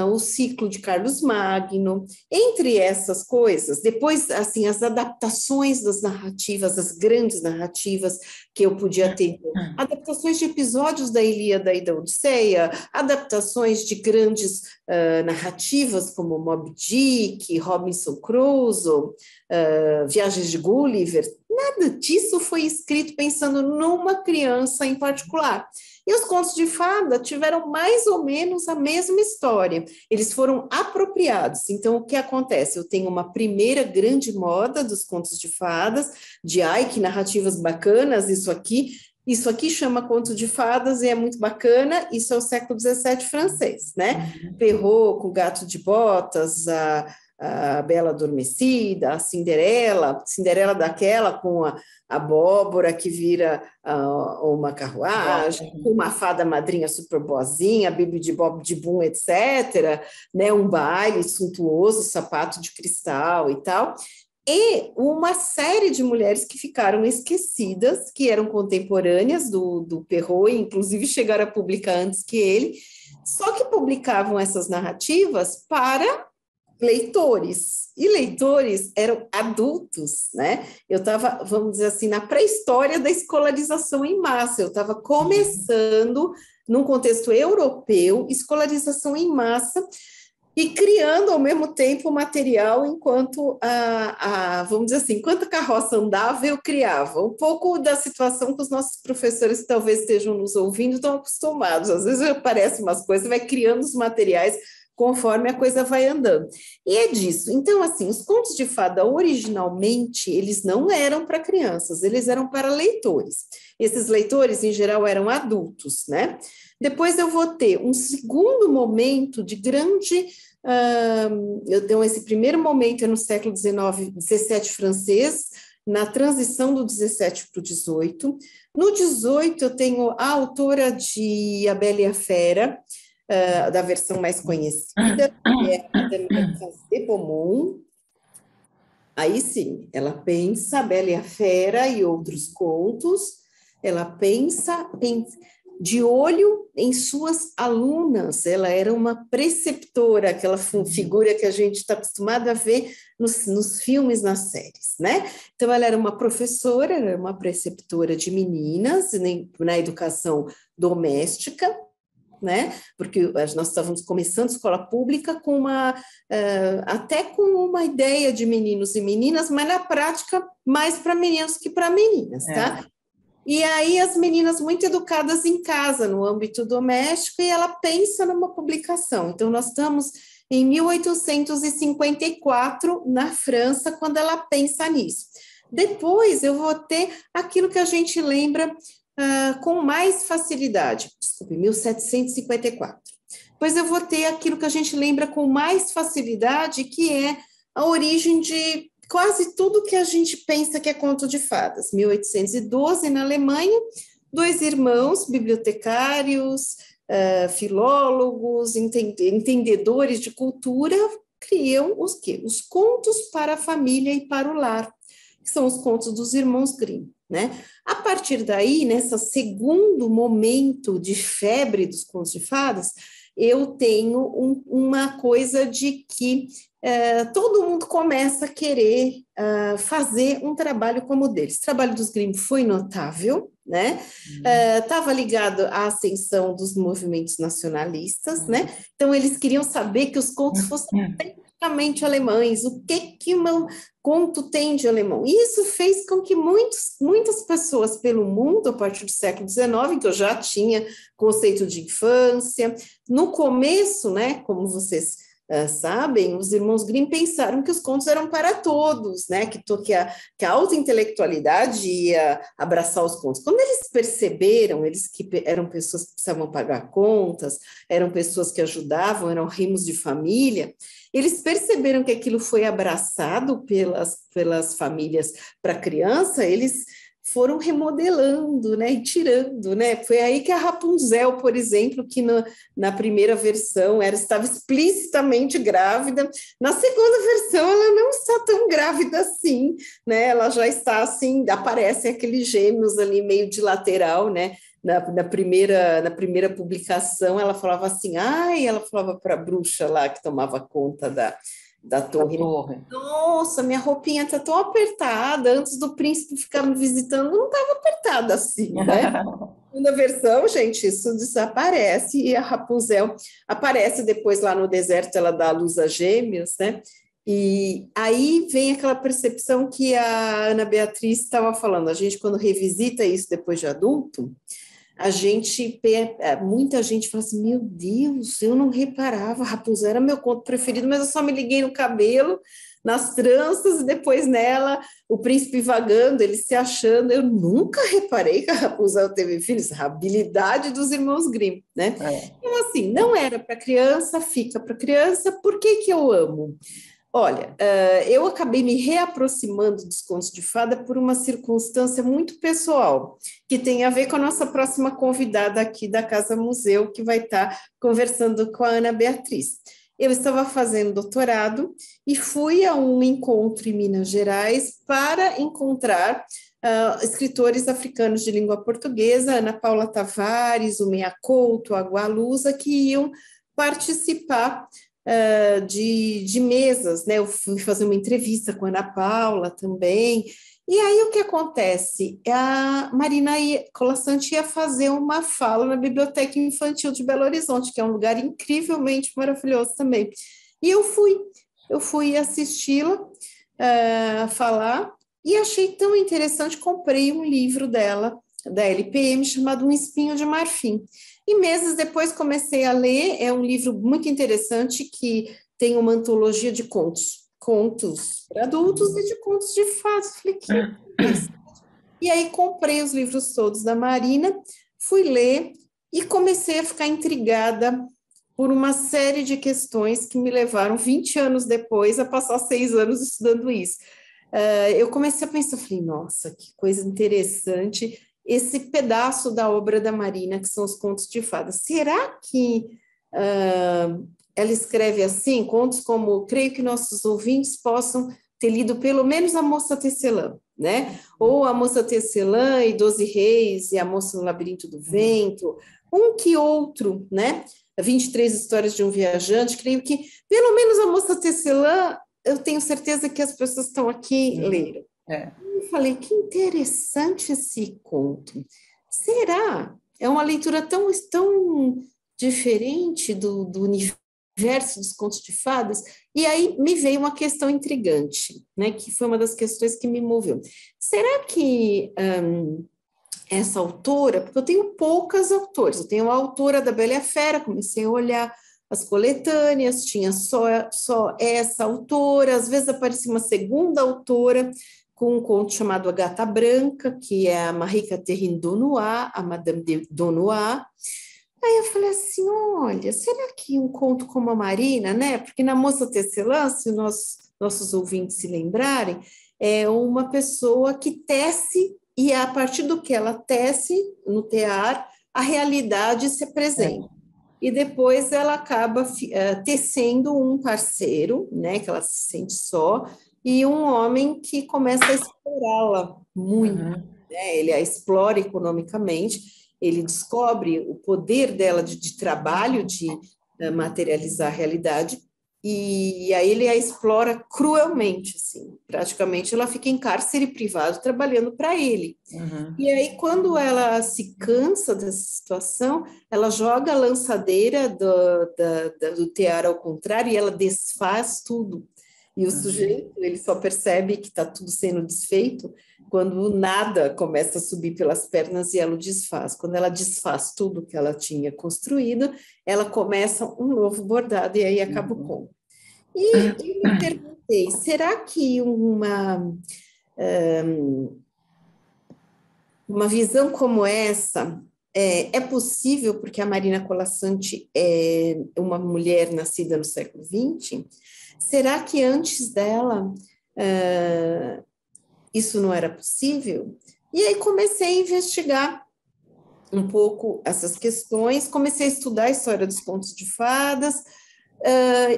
o ciclo de Carlos Magno, entre essas coisas, depois, assim, as adaptações das narrativas, as grandes narrativas que eu podia ter, adaptações de episódios da Ilíada e da Odisseia, adaptações de grandes narrativas como Moby Dick, Robinson Crusoe, Viagens de Gulliver, nada disso foi escrito pensando numa criança em particular. E os contos de fada tiveram mais ou menos a mesma história. Eles foram apropriados. Então, o que acontece? Eu tenho uma primeira grande moda dos contos de fadas, que narrativas bacanas, isso aqui chama conto de fadas e é muito bacana, isso é o século XVII francês, né? Perrault com Gato de Botas, a Bela Adormecida, a Cinderela daquela com a abóbora que vira uma carruagem, uma fada madrinha super boazinha, Bibi de Bob de Boom, etc., né? Um baile suntuoso, sapato de cristal e tal, e uma série de mulheres que ficaram esquecidas, que eram contemporâneas do Perrault, inclusive chegaram a publicar antes que ele, só que publicavam essas narrativas para leitores, e leitores eram adultos, né? Eu estava, vamos dizer assim, na pré-história da escolarização em massa, eu estava começando, num contexto europeu, escolarização em massa, e criando ao mesmo tempo o material enquanto vamos dizer assim, enquanto a carroça andava, eu criava. Um pouco da situação que os nossos professores que talvez estejam nos ouvindo estão acostumados. Às vezes aparecem umas coisas, vai criando os materiais conforme a coisa vai andando. E é disso. Então, assim, os contos de fada, originalmente, eles não eram para crianças, eles eram para leitores. Esses leitores, em geral, eram adultos, né? Depois eu vou ter um segundo momento de grande... então, esse primeiro momento é no século XIX, XVII francês, na transição do 17 para o 18. No 18, eu tenho a autora de A Bela e a Fera, da versão mais conhecida, que é Madame de Beaumont. Aí sim, ela pensa A Bela e a Fera e outros contos, ela pensa de olho em suas alunas, ela era uma preceptora, aquela figura que a gente está acostumado a ver nos filmes, nas séries, né? Então, ela era uma professora, era uma preceptora de meninas na educação doméstica, né? Porque nós estávamos começando a escola pública com até com uma ideia de meninos e meninas, mas na prática mais para meninos que para meninas, tá? E aí as meninas muito educadas em casa, no âmbito doméstico, e ela pensa numa publicação. Então, nós estamos em 1854, na França, quando ela pensa nisso. Depois eu vou ter aquilo que a gente lembra com mais facilidade, desculpe, 1754. Depois eu vou ter aquilo que a gente lembra com mais facilidade, que é a origem de quase tudo que a gente pensa que é conto de fadas. 1812, na Alemanha, 2 irmãos bibliotecários, filólogos, entendedores de cultura, criam os quê? Os contos para a família e para o lar, que são os contos dos irmãos Grimm, né? A partir daí, nesse segundo momento de febre dos contos de fadas, eu tenho uma coisa de que todo mundo começa a querer fazer um trabalho como o deles. O trabalho dos Grimm foi notável, né? Estava ligado à ascensão dos movimentos nacionalistas, né? Então, eles queriam saber que os contos fossem tipicamente alemães, o que um conto tem de alemão. E isso fez com que muitas pessoas pelo mundo, a partir do século XIX, que eu já tinha conceito de infância, no começo, né, como vocês sabem, os irmãos Grimm pensaram que os contos eram para todos, né, que a alta intelectualidade ia abraçar os contos. Quando eles perceberam, eles que eram pessoas que precisavam pagar contas, eram pessoas que ajudavam, eram rimos de família, eles perceberam que aquilo foi abraçado pelas famílias para a criança, eles foram remodelando, né, e tirando, né, foi aí que a Rapunzel, por exemplo, que na primeira versão estava explicitamente grávida, na segunda versão ela não está tão grávida assim, né, ela já está assim, aparecem aqueles gêmeos ali meio de lateral, né, na primeira publicação ela falava assim, ela falava para a bruxa lá que tomava conta da torre. Nossa, minha roupinha está tão apertada, antes do príncipe ficar me visitando, não estava apertada assim, né? Na versão, gente, isso desaparece e a Rapunzel aparece depois lá no deserto, ela dá a luz a gêmeos, né? E aí vem aquela percepção que a Ana Beatriz estava falando, a gente quando revisita isso depois de adulto, muita gente fala assim, meu Deus, eu não reparava, Rapunzel era meu conto preferido, mas eu só me liguei no cabelo, nas tranças, e depois nela, o príncipe vagando, ele se achando, eu nunca reparei que a Rapunzel teve filhos, a habilidade dos irmãos Grimm, né? Então, assim, não era para criança, fica para criança, por que eu amo? Olha, eu acabei me reaproximando dos contos de fada por uma circunstância muito pessoal, que tem a ver com a nossa próxima convidada aqui da Casa Museu, que vai estar conversando com a Ana Beatriz. Eu estava fazendo doutorado e fui a um encontro em Minas Gerais para encontrar escritores africanos de língua portuguesa, Ana Paula Tavares, o Meia Couto, a Gualusa, que iam participar de mesas, né? Eu fui fazer uma entrevista com a Ana Paula também, e aí o que acontece? A Marina Colasanti ia fazer uma fala na Biblioteca Infantil de Belo Horizonte, que é um lugar incrivelmente maravilhoso também, E eu fui assisti-la falar, e achei tão interessante, comprei um livro dela, da LPM, chamado Um Espinho de Marfim. E meses depois comecei a ler, é um livro muito interessante que tem uma antologia de contos para adultos e de contos de fadas. Falei, que interessante. E aí comprei os livros todos da Marina, fui ler e comecei a ficar intrigada por uma série de questões que me levaram 20 anos depois a passar 6 anos estudando isso. Eu comecei a pensar, falei, nossa, que coisa interessante esse pedaço da obra da Marina, que são os contos de fadas. Será que ela escreve assim, contos como, creio que nossos ouvintes possam ter lido pelo menos A Moça Tecelã, né? Ou A Moça Tecelã e 12 Reis e A Moça no Labirinto do Vento, um que outro, né? 23 Histórias de um Viajante, creio que pelo menos A Moça Tecelã, eu tenho certeza que as pessoas estão aqui leram. Eu falei, que interessante esse conto. Será? É uma leitura tão diferente do universo dos contos de fadas. E aí me veio uma questão intrigante, né, que foi uma das questões que me moveu. Será que essa autora, porque eu tenho poucas autoras, eu tenho a autora da Bela e a Fera, comecei a olhar as coletâneas, tinha só essa autora, às vezes aparecia uma segunda autora com um conto chamado A Gata Branca, que é a Marie-Catherine Donois, a Madame de Donois. Aí eu falei assim, olha, será que um conto como a Marina, né? Porque na Moça Tecelã, se nossos ouvintes se lembrarem, é uma pessoa que tece, e a partir do que ela tece no tear, a realidade se apresenta. E depois ela acaba tecendo um parceiro, né, que ela se sente só, e um homem que começa a explorá-la muito, né? Ele a explora economicamente, ele descobre o poder dela de trabalho, de materializar a realidade, e aí ele a explora cruelmente, assim, praticamente ela fica em cárcere privado trabalhando para ele. E aí, quando ela se cansa dessa situação, ela joga a lançadeira do tear ao contrário e ela desfaz tudo. E o sujeito, ele só percebe que está tudo sendo desfeito quando nada começa a subir pelas pernas e ela o desfaz. Quando ela desfaz tudo que ela tinha construído, ela começa um novo bordado e aí acaba o conto. E eu me perguntei, será que uma visão como essa é possível, porque a Marina Colasanti é uma mulher nascida no século XX? Será que antes dela isso não era possível? E aí comecei a investigar um pouco essas questões, comecei a estudar a história dos contos de fadas,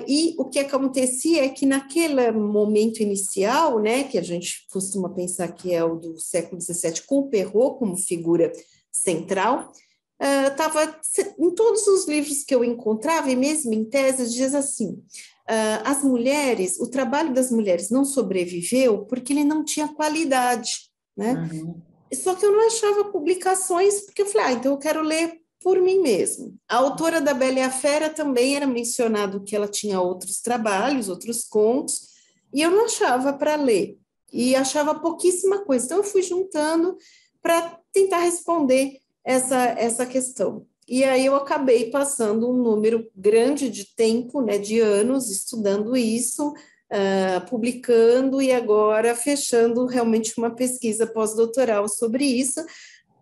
e o que acontecia é que naquele momento inicial, né, que a gente costuma pensar que é o do século XVII, com o Perrault como figura central, estava em todos os livros que eu encontrava, e mesmo em tese, diz assim, as mulheres, o trabalho das mulheres não sobreviveu porque ele não tinha qualidade, né? Só que eu não achava publicações, porque eu falei, então eu quero ler por mim mesmo. A autora da Bela e a Fera também era mencionado que ela tinha outros trabalhos, outros contos, e eu não achava para ler, e achava pouquíssima coisa. Então eu fui juntando para tentar responder essa questão. E aí eu acabei passando um número grande de tempo, né, de anos, estudando isso, publicando e agora fechando realmente uma pesquisa pós-doutoral sobre isso,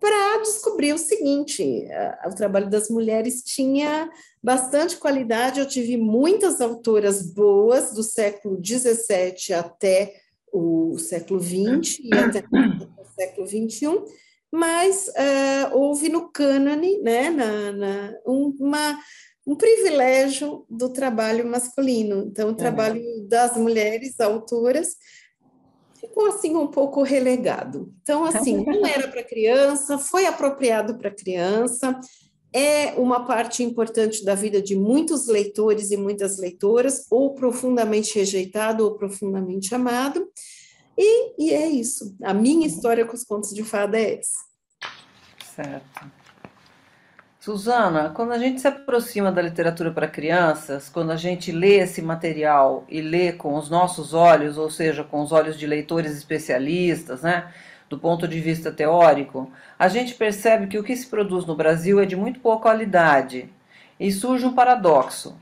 para descobrir o seguinte, o trabalho das mulheres tinha bastante qualidade, eu tive muitas autoras boas do século XVII até o século XX e até o século XXI, mas houve no cânone, né, um privilégio do trabalho masculino, então o trabalho das mulheres autoras ficou assim um pouco relegado. Então, assim, não era para criança, foi apropriado para criança, é uma parte importante da vida de muitos leitores e muitas leitoras, ou profundamente rejeitado ou profundamente amado, e é isso. A minha história com os contos de fada é essa. Certo. Suzana, quando a gente se aproxima da literatura para crianças, quando a gente lê esse material e lê com os nossos olhos, ou seja, com os olhos de leitores especialistas, né, do ponto de vista teórico, a gente percebe que o que se produz no Brasil é de muito boa qualidade. E surge um paradoxo,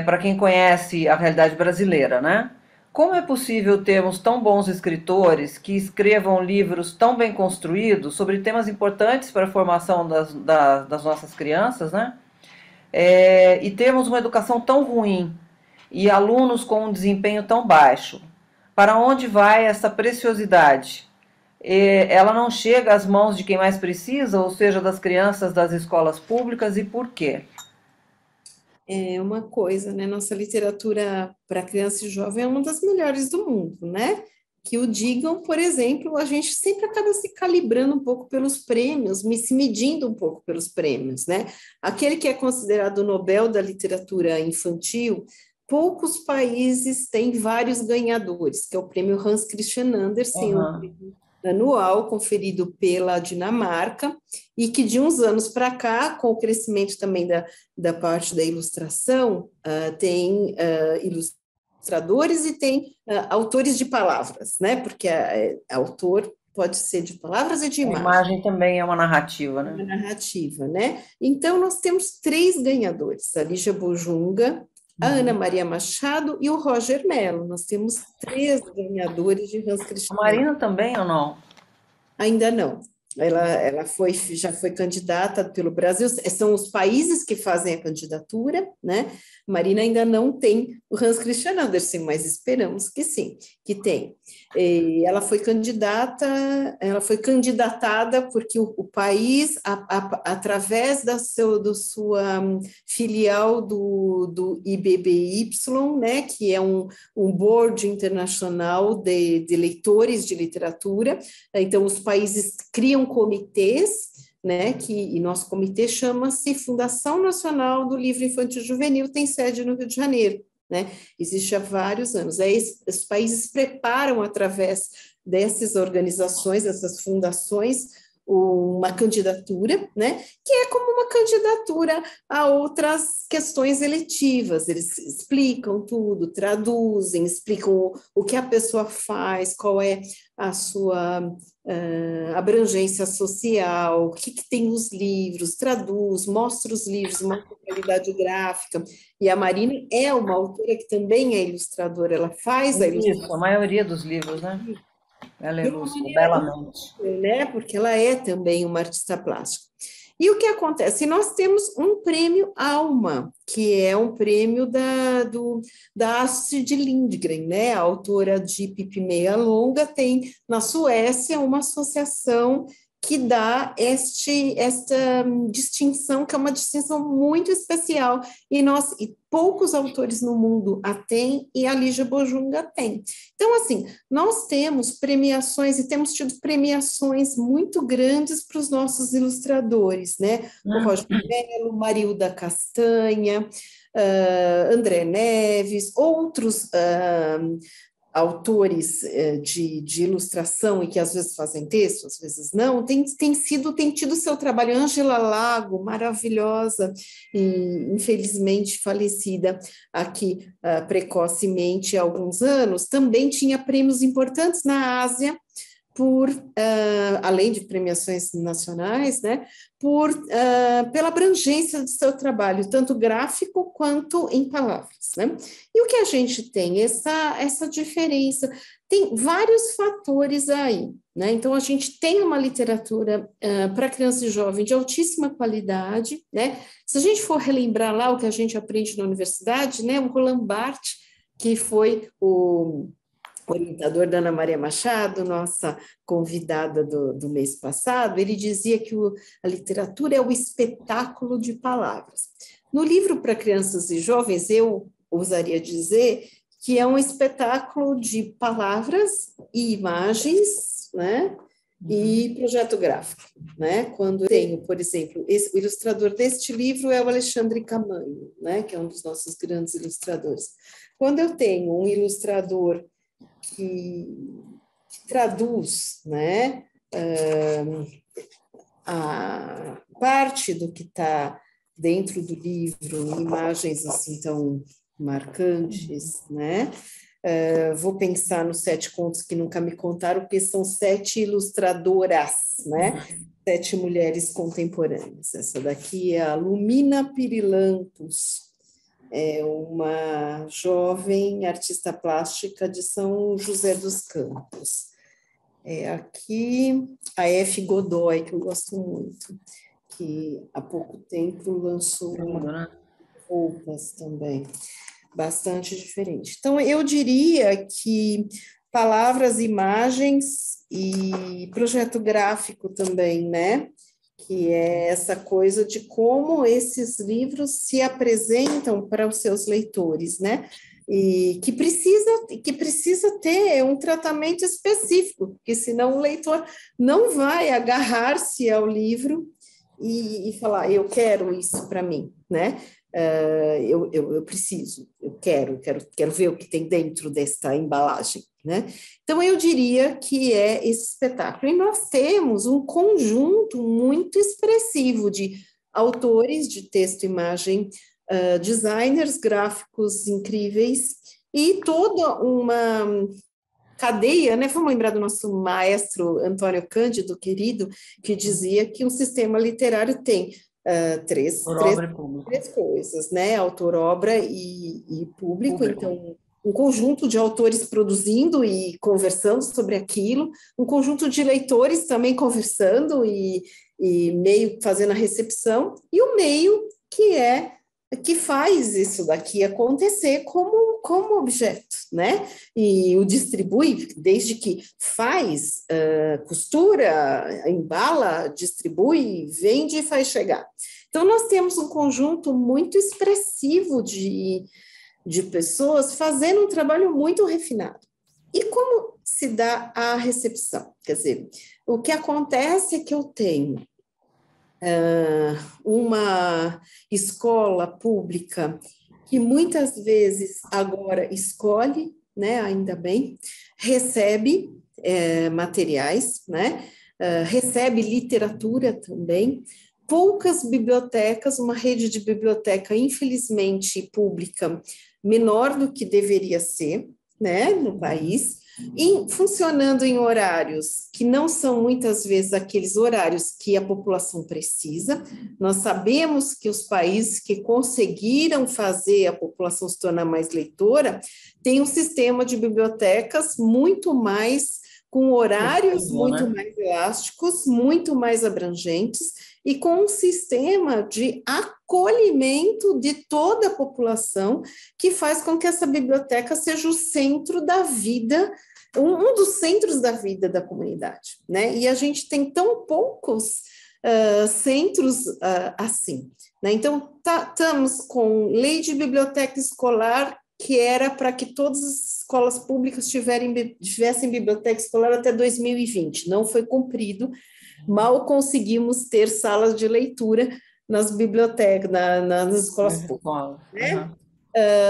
para quem conhece a realidade brasileira, né? Como é possível termos tão bons escritores que escrevam livros tão bem construídos sobre temas importantes para a formação das nossas crianças, né? E termos uma educação tão ruim e alunos com um desempenho tão baixo? Para onde vai essa preciosidade? Ela não chega às mãos de quem mais precisa, ou seja, das crianças das escolas públicas, e por quê? É uma coisa, né? Nossa literatura para criança e jovem é uma das melhores do mundo, né? Que o digam, por exemplo, a gente sempre acaba se calibrando um pouco pelos prêmios, se medindo um pouco pelos prêmios, né? Aquele que é considerado o Nobel da literatura infantil, poucos países têm vários ganhadores, que é o prêmio Hans Christian Andersen, Uhum. anual conferido pela Dinamarca, e que de uns anos para cá, com o crescimento também da parte da ilustração, tem ilustradores e tem autores de palavras, né? Porque autor pode ser de palavras e de A imagem. imagem também é uma narrativa, né? Uma narrativa, né? Então, nós temos três ganhadores: a Lígia Bojunga, a Ana Uhum. Maria Machado e o Roger Mello. Nós temos três ganhadores de Hans A Christian. Marina também ou não? Ainda não. Ela já foi candidata pelo Brasil, são os países que fazem a candidatura, né? Marina ainda não tem o Hans Christian Andersen, mas esperamos que sim, que tem. E ela foi candidatada porque o país, através do sua filial do IBBY, né, que é um board internacional de leitores de literatura. Então, os países criam comitês, né, e nosso comitê chama-se Fundação Nacional do Livro Infantil e Juvenil, tem sede no Rio de Janeiro, né? Existe há vários anos. Aí, os países preparam, através dessas organizações, dessas fundações, uma candidatura, né, que é como uma candidatura a outras questões eletivas. Eles explicam tudo, traduzem, explicam o que a pessoa faz, qual é a sua abrangência social, o que tem nos livros, traduz, mostra os livros, mostra a qualidade gráfica. E a Marina é uma autora que também é ilustradora, ela faz a Isso, a ilustração. maioria dos livros, né? Ela De uma ilustra maneira, belamente. né? Porque ela é também uma artista plástica. E o que acontece? Nós temos um prêmio Alma, que é um prêmio da Astrid Lindgren, né? A autora de Pipi Meia Longa, tem na Suécia uma associação que dá esta distinção, que é uma distinção muito especial, e poucos autores no mundo a têm, e a Lígia Bojunga tem. Então, assim, nós temos premiações e temos tido premiações muito grandes para os nossos ilustradores, né? O Roger Mello, Marilda Castanha, André Neves, outros autores de ilustração e que às vezes fazem texto, às vezes não, tem tido seu trabalho. Ângela Lago, maravilhosa e infelizmente falecida aqui precocemente há alguns anos, também tinha prêmios importantes na Ásia, além de premiações nacionais, né, pela abrangência do seu trabalho, tanto gráfico quanto em palavras, né? E o que a gente tem? Essa diferença. Tem vários fatores aí, né? Então, a gente tem uma literatura para criança e jovem de altíssima qualidade, né? Se a gente for relembrar lá o que a gente aprende na universidade, né, o Roland Barthes, que foi o orientador da Ana Maria Machado, nossa convidada do mês passado, ele dizia que a literatura é o espetáculo de palavras. No livro para crianças e jovens, eu ousaria dizer que é um espetáculo de palavras e imagens, né? E projeto gráfico, né? Quando eu tenho, por exemplo, o ilustrador deste livro é o Alexandre Camanho, né? Que é um dos nossos grandes ilustradores. Quando eu tenho um ilustrador que traduz, né, a parte do que está dentro do livro, imagens assim tão marcantes, né? Vou pensar nos 7 contos que nunca me contaram, porque são 7 ilustradoras, né? 7 mulheres contemporâneas. Essa daqui é a Lumina Pirilampus, é uma jovem artista plástica de São José dos Campos. Aqui a F. Godoy, que eu gosto muito, que há pouco tempo lançou roupas também, bastante diferente. Então, eu diria que palavras, imagens e projeto gráfico também, né? Que é essa coisa de como esses livros se apresentam para os seus leitores, né? E que precisa ter um tratamento específico, porque senão o leitor não vai agarrar-se ao livro e falar, eu quero isso para mim, né? Eu preciso, eu quero ver o que tem dentro desta embalagem, né? Então, eu diria que é esse espetáculo. E nós temos um conjunto muito expressivo de autores de texto e imagem, designers gráficos incríveis e toda uma cadeia, né? Vamos lembrar do nosso maestro Antônio Cândido, querido, que dizia que um sistema literário tem três coisas, né? Autor, obra e público. Então, um conjunto de autores produzindo e conversando sobre aquilo, um conjunto de leitores também conversando e meio fazendo a recepção, e o meio que faz isso daqui acontecer como objeto, né? E o distribui, desde que faz, costura, embala, distribui, vende e faz chegar. Então, nós temos um conjunto muito expressivo de pessoas fazendo um trabalho muito refinado. E como se dá a recepção? Quer dizer, o que acontece é que eu tenho uma escola pública que muitas vezes agora escolhe, né, ainda bem, recebe materiais, né, recebe literatura também, poucas bibliotecas, uma rede de biblioteca, infelizmente, pública, menor do que deveria ser, né, no país, funcionando em horários que não são muitas vezes aqueles horários que a população precisa. Nós sabemos que os países que conseguiram fazer a população se tornar mais leitora têm um sistema de bibliotecas muito mais, com horários muito mais elásticos, muito mais abrangentes, e com um sistema de acolhimento de toda a população, que faz com que essa biblioteca seja o centro da vida, um dos centros da vida da comunidade, né? E a gente tem tão poucos centros assim, né? Então, estamos com lei de biblioteca escolar, que era para que todas as escolas públicas tivessem biblioteca escolar até 2020, não foi cumprido. Mal conseguimos ter salas de leitura nas bibliotecas, nas escolas públicas. Né?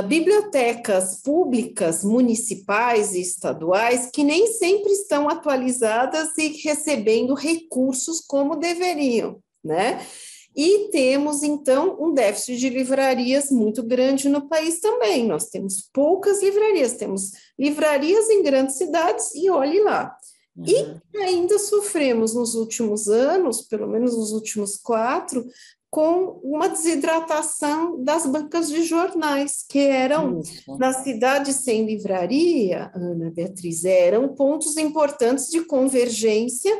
Bibliotecas públicas, municipais e estaduais, que nem sempre estão atualizadas e recebendo recursos como deveriam, né? E temos, então, um déficit de livrarias muito grande no país também. Nós temos poucas livrarias, temos livrarias em grandes cidades e olhe lá. E ainda sofremos nos últimos anos, pelo menos nos últimos 4, com uma desidratação das bancas de jornais, que eram, nas cidades sem livraria, Ana Beatriz, eram pontos importantes de convergência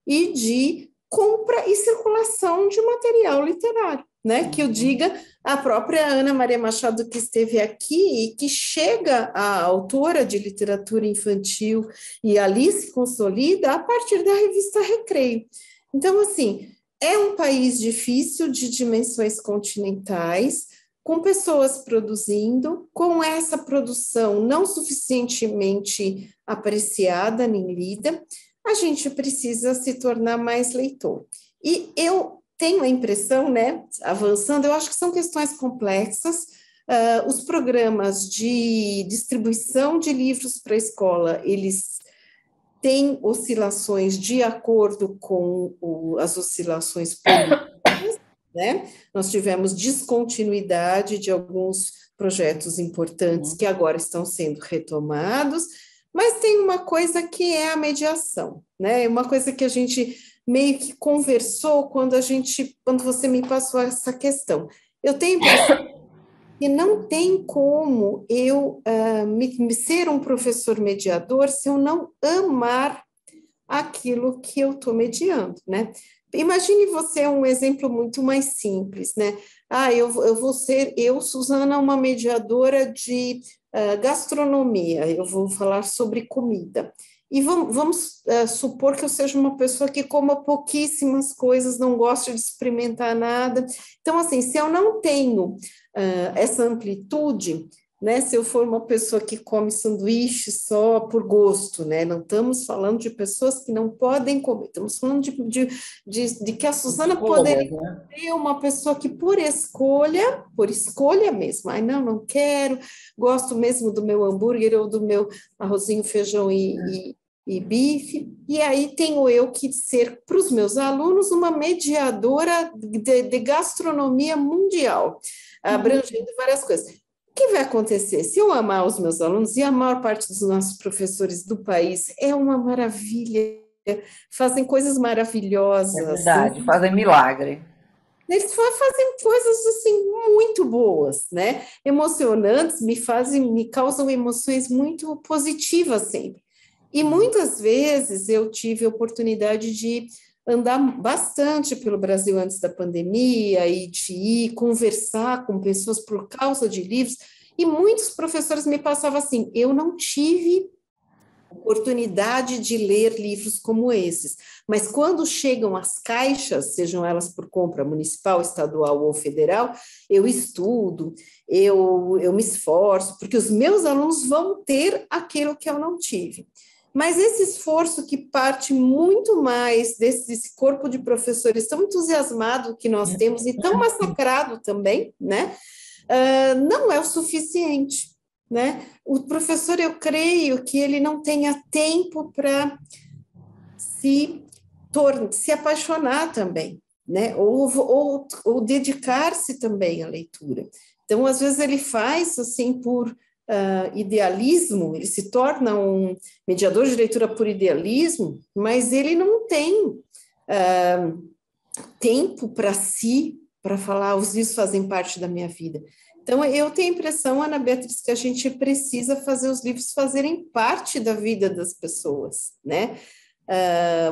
e de compra e circulação de material literário, né? Que eu diga, a própria Ana Maria Machado, que esteve aqui e que chega a autora de literatura infantil e ali se consolida a partir da revista Recreio. Então, assim, é um país difícil, de dimensões continentais, com pessoas produzindo, com essa produção não suficientemente apreciada nem lida, a gente precisa se tornar mais leitor. E eu tenho a impressão, né, avançando, eu acho que são questões complexas. Os programas de distribuição de livros para a escola, eles tem oscilações de acordo com as oscilações políticas, né? Nós tivemos descontinuidade de alguns projetos importantes que agora estão sendo retomados, mas tem uma coisa que é a mediação, né? Uma coisa que a gente meio que conversou quando você me passou essa questão. Eu tenho a impressão que não tem como eu ser um professor mediador se eu não amar aquilo que eu estou mediando, né? Imagine você um exemplo muito mais simples, né? Eu vou ser, Suzana, uma mediadora de gastronomia, eu vou falar sobre comida. E vamos supor que eu seja uma pessoa que coma pouquíssimas coisas, não gosta de experimentar nada. Então, assim, se eu não tenho essa amplitude, né, se eu for uma pessoa que come sanduíche só por gosto, né, não estamos falando de pessoas que não podem comer, estamos falando de que a Suzana poderia ser uma pessoa que por escolha mesmo, não quero, gosto mesmo do meu hambúrguer ou do meu arrozinho, feijão e bife, e aí tenho eu que ser para os meus alunos uma mediadora de gastronomia mundial, abrangendo várias coisas. O que vai acontecer? Se eu amar os meus alunos, e a maior parte dos nossos professores do país é uma maravilha, fazem coisas maravilhosas. É verdade, fazem milagre. Eles fazem coisas, assim, muito boas, né? Emocionantes, me causam emoções muito positivas sempre. E muitas vezes eu tive a oportunidade de andar bastante pelo Brasil antes da pandemia e de ir conversar com pessoas por causa de livros, e muitos professores me passavam assim, eu não tive oportunidade de ler livros como esses, mas quando chegam as caixas, sejam elas por compra municipal, estadual ou federal, eu estudo, eu me esforço, porque os meus alunos vão ter aquilo que eu não tive. Mas esse esforço que parte muito mais desse corpo de professores tão entusiasmado que nós temos e tão massacrado também, né, não é o suficiente, né? O professor, eu creio que ele não tenha tempo para se apaixonar também, né? Ou dedicar-se também à leitura. Então, às vezes ele faz assim por idealismo, ele se torna um mediador de leitura por idealismo, mas ele não tem tempo para si, para falar, os livros fazem parte da minha vida. Então, eu tenho a impressão, Ana Beatriz, que a gente precisa fazer os livros fazerem parte da vida das pessoas, né?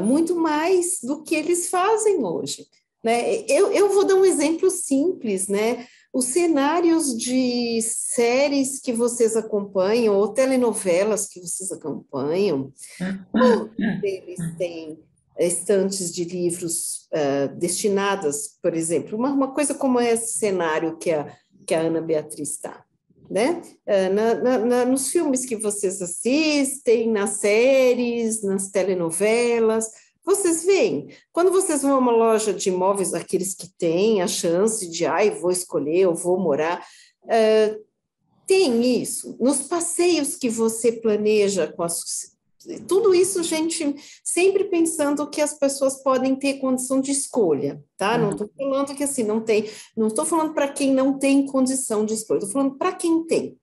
Muito mais do que eles fazem hoje, né? Eu vou dar um exemplo simples, né? Os cenários de séries que vocês acompanham, ou telenovelas que vocês acompanham, eles têm estantes de livros destinadas, por exemplo, uma coisa como esse cenário que a Ana Beatriz está, né? Nos filmes que vocês assistem, nas séries, nas telenovelas, vocês veem, quando vocês vão a uma loja de imóveis, aqueles que têm a chance de, vou escolher, eu vou morar, tem isso. Nos passeios que você planeja com tudo isso, gente, sempre pensando que as pessoas podem ter condição de escolha, tá? Não estou falando que assim, não estou falando para quem não tem condição de escolha, estou falando para quem tem.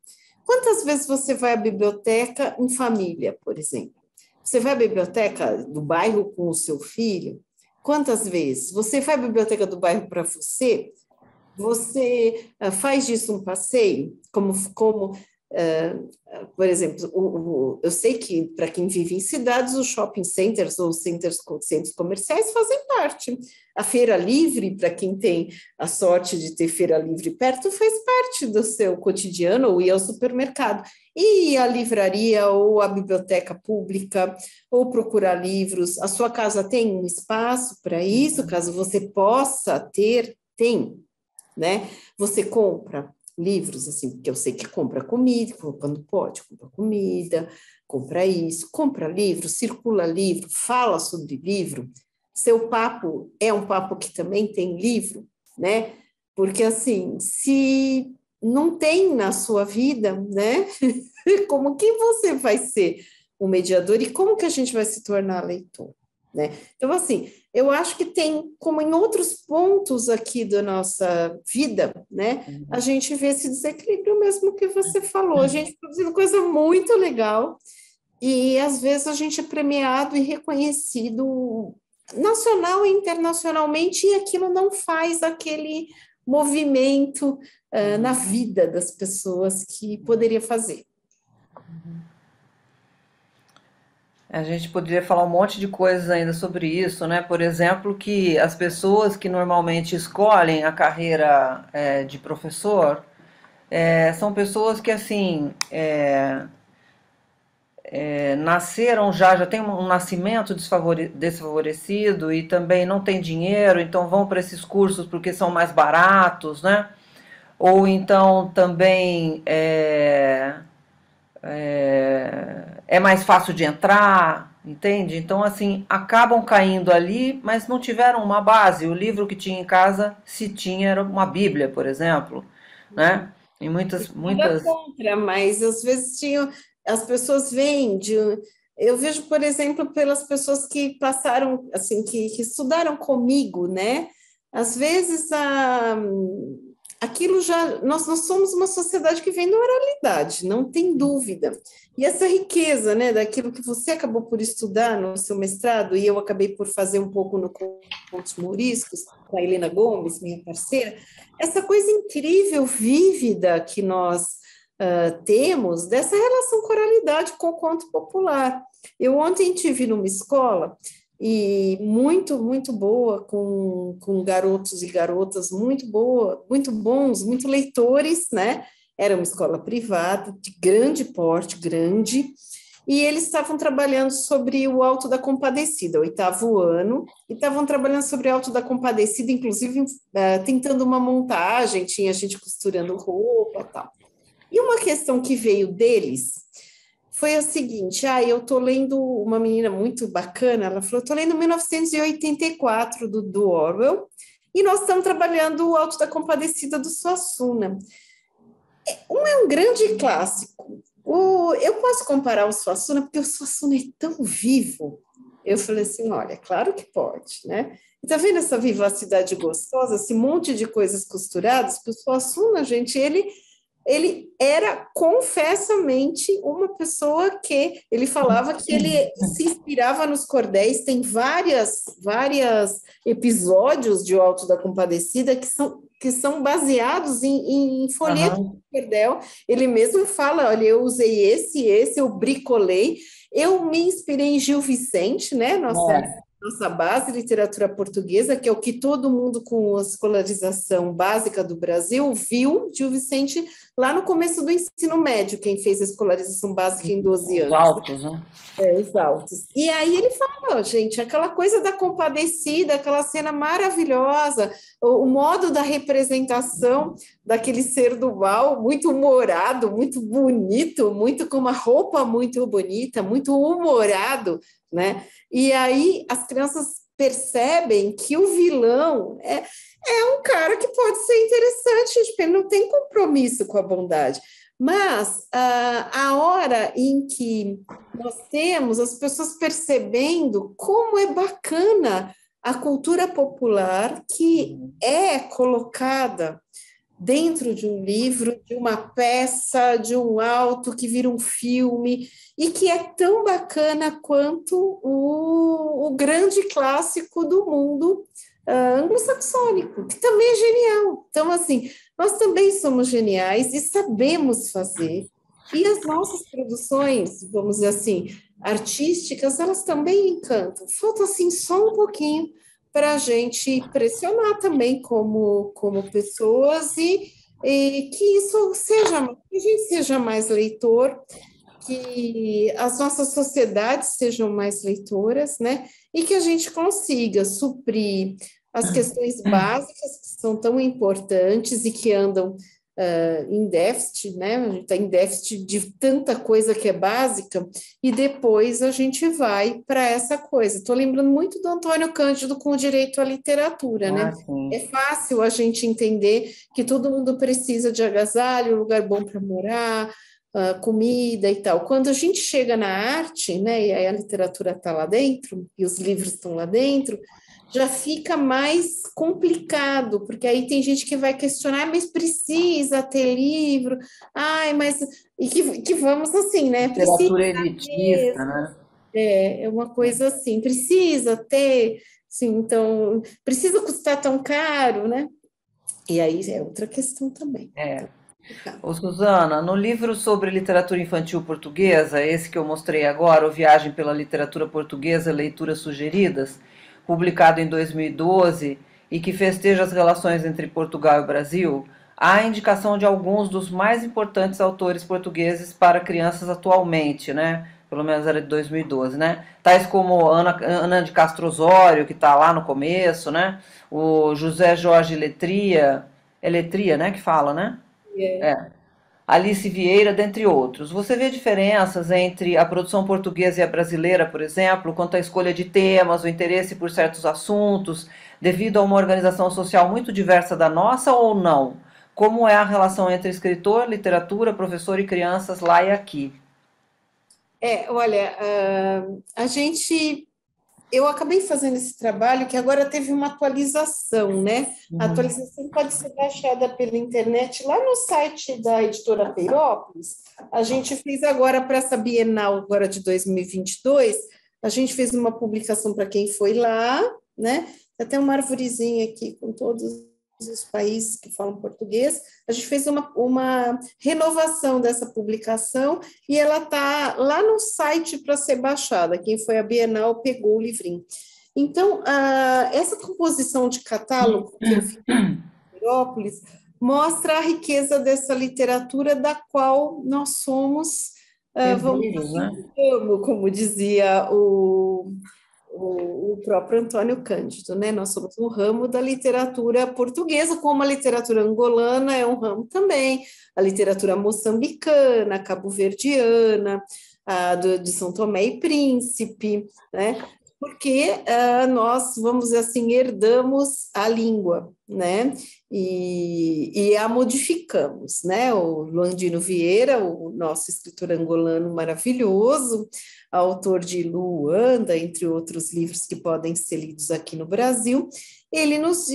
Quantas vezes você vai à biblioteca em família, por exemplo? Você vai à biblioteca do bairro com o seu filho? Quantas vezes? Você vai à biblioteca do bairro para você? Você faz disso um passeio? Por exemplo, eu sei que para quem vive em cidades, os shopping centers ou centros comerciais fazem parte. A feira livre, para quem tem a sorte de ter feira livre perto, faz parte do seu cotidiano, ou ir ao supermercado. E a livraria ou a biblioteca pública, ou procurar livros. A sua casa tem um espaço para isso, caso você possa ter, tem, né? Você compra livros, assim, porque eu sei que compra comida, quando pode, compra comida, compra isso, compra livro, circula livro, fala sobre livro. Seu papo é um papo que também tem livro, né? Porque, assim, se não tem na sua vida, né? Como que você vai ser um mediador e como que a gente vai se tornar leitor, né? Então, assim, eu acho que tem, como em outros pontos aqui da nossa vida, né, a gente vê esse desequilíbrio mesmo que você falou, a gente produzindo coisa muito legal e, às vezes, a gente é premiado e reconhecido nacional e internacionalmente e aquilo não faz aquele movimento na vida das pessoas que poderia fazer. A gente poderia falar um monte de coisas ainda sobre isso, né? Por exemplo, que as pessoas que normalmente escolhem a carreira de professor são pessoas que, assim, nasceram já tem um nascimento desfavorecido e também não tem dinheiro, então vão para esses cursos porque são mais baratos, né? Ou então também é mais fácil de entrar, entende? Então, assim, acabam caindo ali, mas não tiveram uma base. O livro que tinha em casa, se tinha, era uma Bíblia, por exemplo, né? E muitas... Nada contra, mas às vezes as pessoas vêm de... Eu vejo, por exemplo, pelas pessoas que passaram, assim, que estudaram comigo, né? Às vezes aquilo já... Nós somos uma sociedade que vem da oralidade, não tem dúvida. E essa riqueza, né, daquilo que você acabou por estudar no seu mestrado, e eu acabei por fazer um pouco no Contos Mouriscos, com a Helena Gomes, minha parceira, essa coisa incrível, vívida que nós temos dessa relação com a oralidade com o conto popular. Eu ontem estive numa escola e muito, muito boa, com garotos e garotas muito boa, muito bons, muito leitores, né? Era uma escola privada, de grande porte, grande, e eles estavam trabalhando sobre o Alto da Compadecida, 8º ano, e estavam trabalhando sobre o Alto da Compadecida, inclusive tentando uma montagem, tinha gente costurando roupa e tal. E uma questão que veio deles foi a seguinte, eu estou lendo, uma menina muito bacana, ela falou, estou lendo 1984, do Orwell, e nós estamos trabalhando o Alto da Compadecida do Suassuna. É um grande clássico. Eu posso comparar o Suassuna, porque o Suassuna é tão vivo. Eu falei assim, olha, claro que pode, né? Está vendo essa vivacidade gostosa, esse monte de coisas costuradas? Porque o Suassuna, gente, ele era confessamente uma pessoa que ele falava que ele se inspirava nos cordéis, tem vários episódios de O Alto da Compadecida que são baseados em folhetos de cordel. Ele mesmo fala, olha, eu usei esse, eu bricolei, eu me inspirei em Gil Vicente, né, nossa base literatura portuguesa, que é o que todo mundo com a escolarização básica do Brasil viu, Gil Vicente, lá no começo do ensino médio, quem fez a escolarização básica em 12 anos. Os altos, né? Os altos. E aí ele fala, gente, aquela coisa da Compadecida, aquela cena maravilhosa, o modo da representação daquele ser do mal, muito humorado, muito bonito, muito com uma roupa muito bonita, muito humorado, né? E aí as crianças percebem que o vilão é um cara que pode ser interessante, tipo, ele não tem compromisso com a bondade. Mas a hora em que nós temos as pessoas percebendo como é bacana a cultura popular que é colocada dentro de um livro, de uma peça, de um auto que vira um filme, e que é tão bacana quanto o grande clássico do mundo anglo-saxônico, que também é genial. Então, assim, nós também somos geniais e sabemos fazer, e as nossas produções, vamos dizer assim, artísticas, elas também encantam. Falta, assim, só um pouquinho para a gente pressionar também como pessoas e que isso seja, que a gente seja mais leitor, que as nossas sociedades sejam mais leitoras, né? E que a gente consiga suprir as questões básicas que são tão importantes e que andam em déficit, né? A gente está em déficit de tanta coisa que é básica, e depois a gente vai para essa coisa. Estou lembrando muito do Antônio Cândido com o direito à literatura, né? Sim. É fácil a gente entender que todo mundo precisa de agasalho, lugar bom para morar, comida e tal. Quando a gente chega na arte, né, e aí a literatura está lá dentro, e os livros estão lá dentro, já fica mais complicado, porque aí tem gente que vai questionar, mas precisa ter livro, ai, mas... E que vamos assim, né? Precisa Literatura elitista, mesmo. né? É uma coisa assim, precisa ter, sim, então, precisa custar tão caro, né? E aí é outra questão também. É. Então, complicado. Ô, Suzana, no livro sobre literatura infantil portuguesa, esse que eu mostrei agora, O Viagem pela Literatura Portuguesa, Leituras Sugeridas, publicado em 2012 e que festeja as relações entre Portugal e Brasil, há a indicação de alguns dos mais importantes autores portugueses para crianças atualmente, né? Pelo menos era de 2012, né? Tais como Ana de Castro Osório, que está lá no começo, né? O José Jorge Letria, é Letria, né? Que fala, né? É. Alice Vieira, dentre outros. Você vê diferenças entre a produção portuguesa e a brasileira, por exemplo, quanto à escolha de temas, o interesse por certos assuntos, devido a uma organização social muito diversa da nossa ou não? Como é a relação entre escritor, literatura, professor e crianças lá e aqui? Olha, eu acabei fazendo esse trabalho que agora teve uma atualização, né? A Uhum. atualização pode ser baixada pela internet lá no site da editora Peirópolis. A gente fez agora para essa Bienal agora de 2022, a gente fez uma publicação para quem foi lá, né? Tem até uma arvorezinha aqui com todos os países que falam português. A gente fez uma renovação dessa publicação e ela está lá no site para ser baixada. Quem foi à Bienal pegou o livrinho. Então, essa composição de catálogo que eu fiz em Pirópolis mostra a riqueza dessa literatura da qual nós somos, vamos Herdeiros, assim, né? como dizia o próprio Antônio Cândido, né? Nós somos um ramo da literatura portuguesa, como a literatura angolana é um ramo também, a literatura moçambicana, cabo-verdiana, de São Tomé e Príncipe, né? Porque nós, vamos dizer assim, herdamos a língua, né? E a modificamos, né? O Luandino Vieira, o nosso escritor angolano maravilhoso, autor de Luanda, entre outros livros que podem ser lidos aqui no Brasil, ele nos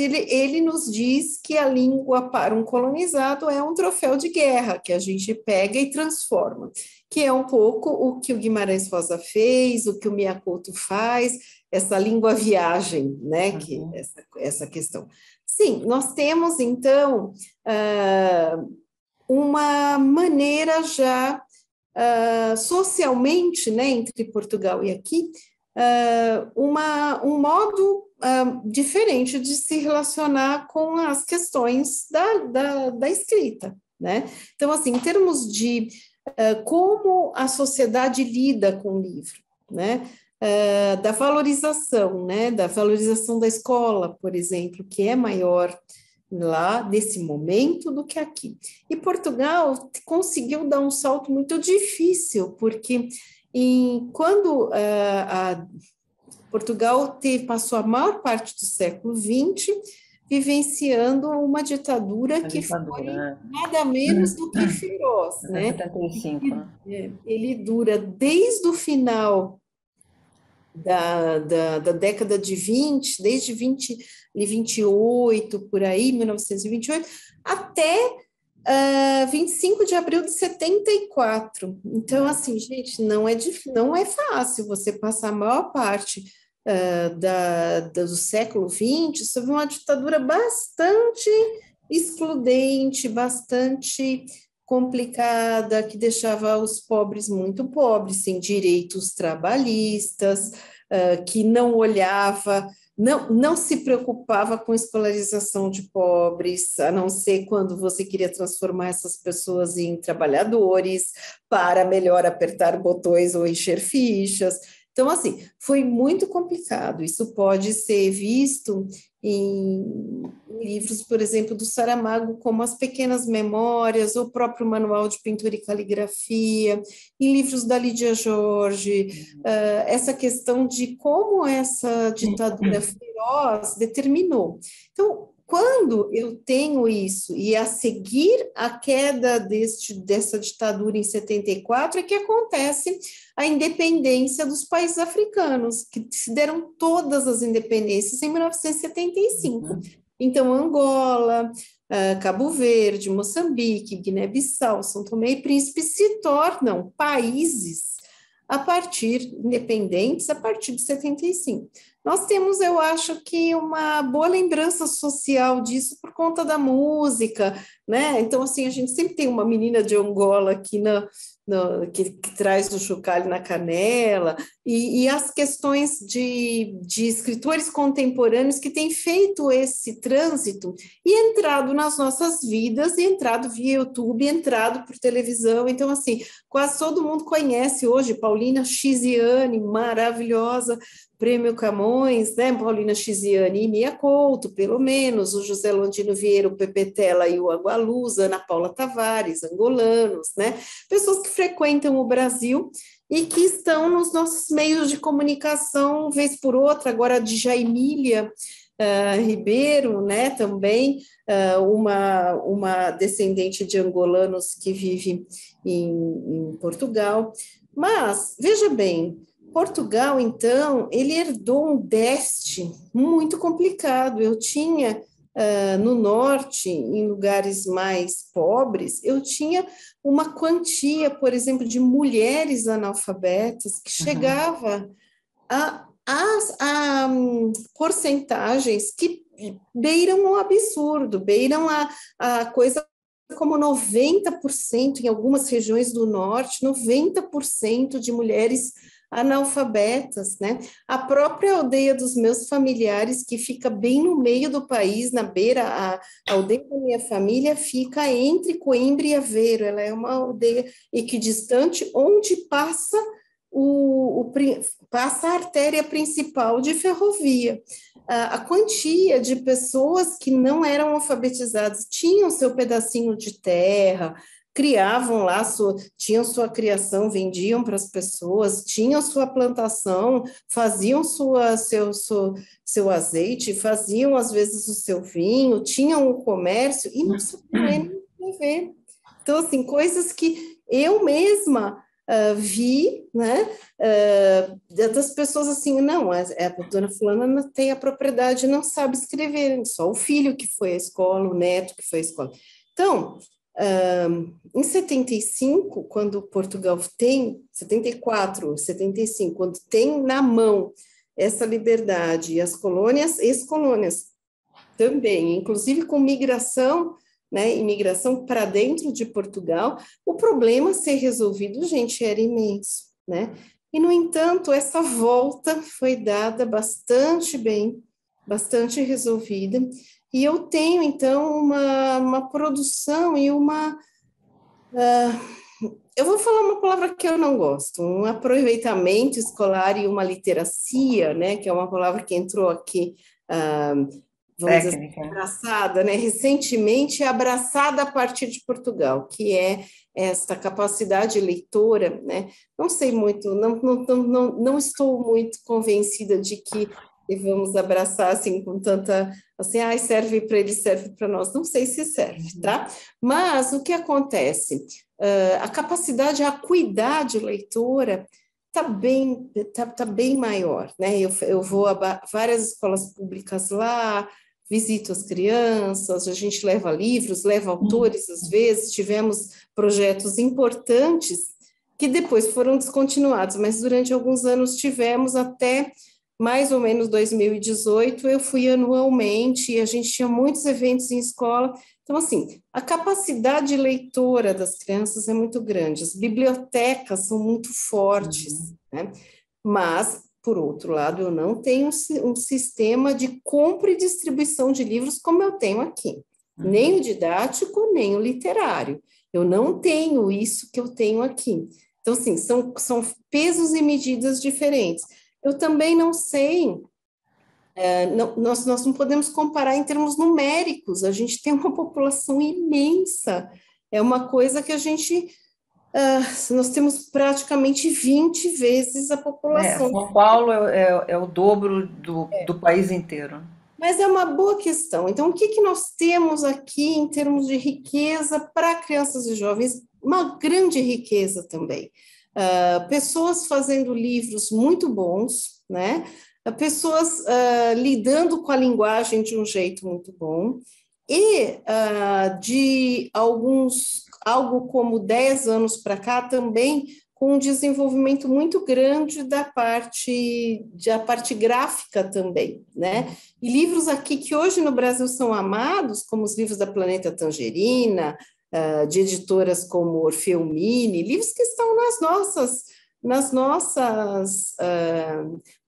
diz que a língua para um colonizado é um troféu de guerra, que a gente pega e transforma, que é um pouco o que o Guimarães Rosa fez, o que o Miyakoto faz, essa língua viagem, né, que essa questão. Sim, nós temos, então, uma maneira já socialmente, né, entre Portugal e aqui, um modo diferente de se relacionar com as questões da escrita, né? Então, assim, em termos de como a sociedade lida com o livro, né? Da valorização, né? Da valorização da escola, por exemplo, que é maior lá nesse momento do que aqui. E Portugal conseguiu dar um salto muito difícil, porque quando Portugal passou a maior parte do século XX vivenciando uma ditadura que foi Né? nada menos do que feroz, Até né? 75, né? Ele dura desde o final da década de 20, desde 28, por aí, 1928, até 25 de abril de 74. Então, assim, gente, não é fácil você passar a maior parte do século XX sob uma ditadura bastante excludente, bastante complicada, que deixava os pobres muito pobres, sem direitos trabalhistas, que não olhava, não se preocupava com escolarização de pobres, a não ser quando você queria transformar essas pessoas em trabalhadores para melhor apertar botões ou encher fichas. Então, assim, foi muito complicado. Isso pode ser visto em livros, por exemplo, do Saramago, como As Pequenas Memórias, ou o próprio Manual de Pintura e Caligrafia, em livros da Lídia Jorge, essa questão de como essa ditadura feroz determinou. Então, quando eu tenho isso, e a seguir a queda dessa ditadura em 74, é que acontece a independência dos países africanos, que se deram todas as independências em 1975. Então, Angola, Cabo Verde, Moçambique, Guiné-Bissau, São Tomé e Príncipe se tornam países independentes a partir de 75. Nós temos, eu acho que, uma boa lembrança social disso por conta da música, né? Então, assim, a gente sempre tem uma menina de Angola aqui que traz o chocalho na canela, e as questões de escritores contemporâneos que têm feito esse trânsito e entrado nas nossas vidas, e entrado via YouTube, e entrado por televisão. Então, assim, quase todo mundo conhece hoje Paulina Chiziane, maravilhosa, Prêmio Camões, né? Paulina Chiziane e Mia Couto, pelo menos, o José Londino Vieira, o Pepe Tela e o Agualusa, Ana Paula Tavares, angolanos, né? Pessoas que frequentam o Brasil e que estão nos nossos meios de comunicação, vez por outra, agora a Djaimília Ribeiro, né? Também uma descendente de angolanos que vive em Portugal. Mas, veja bem, Portugal, então, ele herdou um déficit muito complicado. Eu tinha, no norte, em lugares mais pobres, eu tinha uma quantia, por exemplo, de mulheres analfabetas que chegava a porcentagens que beiram o absurdo, beiram a coisa como 90%, em algumas regiões do norte, 90% de mulheres analfabetas, né? A própria aldeia dos meus familiares, que fica bem no meio do país, na beira, a aldeia da minha família fica entre Coimbra e Aveiro, ela é uma aldeia equidistante, onde passa passa a artéria principal de ferrovia. A quantia de pessoas que não eram alfabetizadas tinham seu pedacinho de terra, criavam lá, tinham sua criação, vendiam para as pessoas, tinham sua plantação, faziam seu azeite, faziam às vezes o seu vinho, tinham o comércio e não sabiam ler nem escrever. Então, assim, coisas que eu mesma vi, né, das pessoas assim, não, a dona fulana não tem a propriedade, não sabe escrever, só o filho que foi à escola, o neto que foi à escola. Então, em 75, quando Portugal tem, 74, 75, quando tem na mão essa liberdade, e as colônias, ex-colônias também, inclusive com migração, né, imigração para dentro de Portugal, o problema a ser resolvido, gente, era imenso, né? E, no entanto, essa volta foi dada bastante bem, bastante resolvida, e eu tenho, então, uma produção e eu vou falar uma palavra que eu não gosto, um aproveitamento escolar e uma literacia, né, que é uma palavra que entrou aqui, vamos dizer assim, abraçada, né, recentemente abraçada a partir de Portugal, que é esta capacidade leitora, né, não sei muito, não estou muito convencida de que devemos abraçar, assim, com tanta, assim, serve para ele, serve para nós, não sei se serve, tá? Mas o que acontece? A capacidade, a acuidade leitora tá bem maior, né? Eu vou a várias escolas públicas lá, visito as crianças, a gente leva livros, leva autores, às vezes, tivemos projetos importantes que depois foram descontinuados, mas durante alguns anos tivemos até mais ou menos 2018, eu fui anualmente, e a gente tinha muitos eventos em escola. Então, assim, a capacidade leitora das crianças é muito grande, as bibliotecas são muito fortes, né? Mas, por outro lado, eu não tenho um sistema de compra e distribuição de livros como eu tenho aqui, nem o didático, nem o literário. Eu não tenho isso que eu tenho aqui. Então, assim, são pesos e medidas diferentes. Eu também não sei, nós não podemos comparar em termos numéricos, a gente tem uma população imensa, é uma coisa que nós temos praticamente 20 vezes a população. São Paulo é o dobro do país inteiro. Mas é uma boa questão. Então, o que que nós temos aqui em termos de riqueza para crianças e jovens? Uma grande riqueza também. Pessoas fazendo livros muito bons, né? Pessoas lidando com a linguagem de um jeito muito bom, e de algo como 10 anos para cá também, com um desenvolvimento muito grande da parte gráfica também, né? E livros aqui que hoje no Brasil são amados, como os livros da Planeta Tangerina, de editoras como Orfeu Mini, livros que estão nas nossas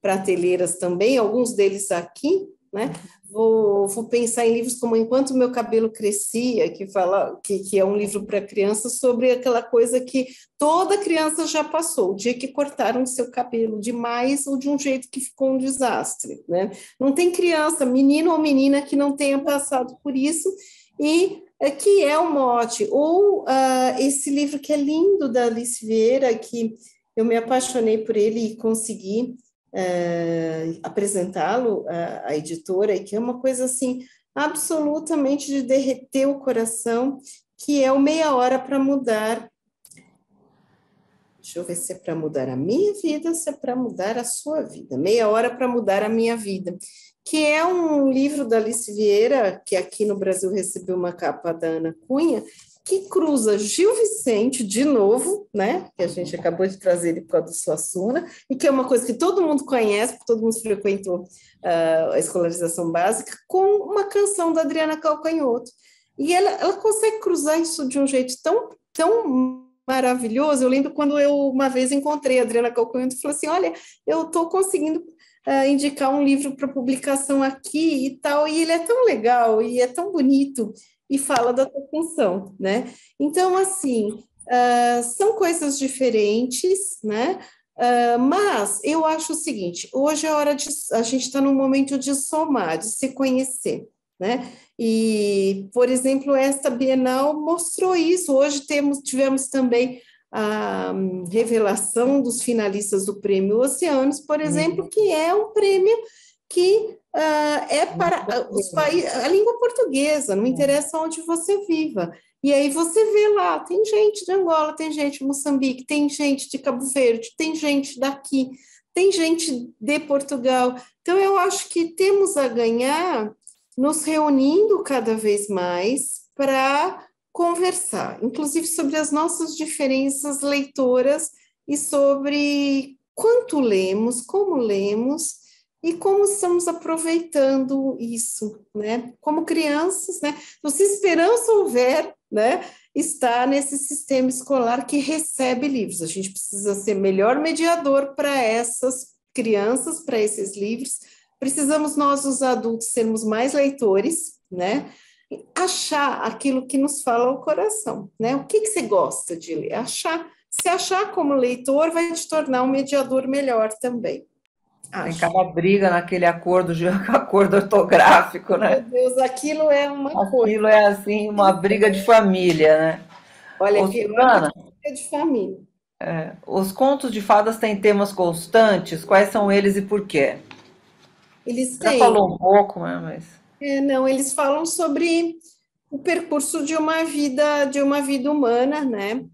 prateleiras também, alguns deles aqui, né? Vou pensar em livros como Enquanto Meu Cabelo Crescia, que é um livro para crianças sobre aquela coisa que toda criança já passou, o dia que cortaram seu cabelo demais ou de um jeito que ficou um desastre, né? Não tem criança, menino ou menina, que não tenha passado por isso, e que é um mote. Ou esse livro que é lindo, da Alice Vieira, que eu me apaixonei por ele e consegui apresentá-lo à editora, e que é uma coisa assim, absolutamente de derreter o coração, que é o Meia Hora para Mudar. Deixa eu ver se é para mudar a minha vida, se é para mudar a sua vida. Meia Hora para Mudar a Minha Vida, que é um livro da Alice Vieira, que aqui no Brasil recebeu uma capa da Ana Cunha, que cruza Gil Vicente de novo, né? Que a gente acabou de trazer ele por causa do Suassuna, e que é uma coisa que todo mundo conhece, porque todo mundo frequentou a escolarização básica, com uma canção da Adriana Calcanhoto. E ela consegue cruzar isso de um jeito tão maravilhoso. Eu lembro quando eu uma vez encontrei a Adriana Calcanhoto e falei assim: olha, eu estou conseguindo indicar um livro para publicação aqui e tal, e ele é tão legal e é tão bonito, e fala da tua função, né? Então, assim, são coisas diferentes, né? Mas eu acho o seguinte: hoje é hora de a gente está num momento de somar, de se conhecer, né? E, por exemplo, esta Bienal mostrou isso. Hoje tivemos também a revelação dos finalistas do Prêmio Oceanos, por exemplo, que é um prêmio que é para os países, a língua portuguesa, não interessa onde você viva. E aí você vê lá, tem gente de Angola, tem gente de Moçambique, tem gente de Cabo Verde, tem gente daqui, tem gente de Portugal. Então, eu acho que temos a ganhar nos reunindo cada vez mais para conversar, inclusive sobre as nossas diferenças leitoras e sobre quanto lemos, como lemos e como estamos aproveitando isso, né? Como crianças, né? Então, se esperança houver, né? Está nesse sistema escolar que recebe livros. A gente precisa ser melhor mediador para essas crianças, para esses livros. Precisamos nós, os adultos, sermos mais leitores, né? Achar aquilo que nos fala ao coração, né? O que você gosta de ler? Se achar como leitor, vai te tornar um mediador melhor também. Tem cada briga naquele acordo ortográfico, né? Meu Deus, aquilo é uma coisa. Aquilo é assim, uma briga de família, né? Olha, Ô, pior Suzana, que briga de família. os contos de fadas têm temas constantes, quais são eles e por quê? Eles Já têm, falou um pouco, né? Mas não, eles falam sobre o percurso de uma vida humana, né?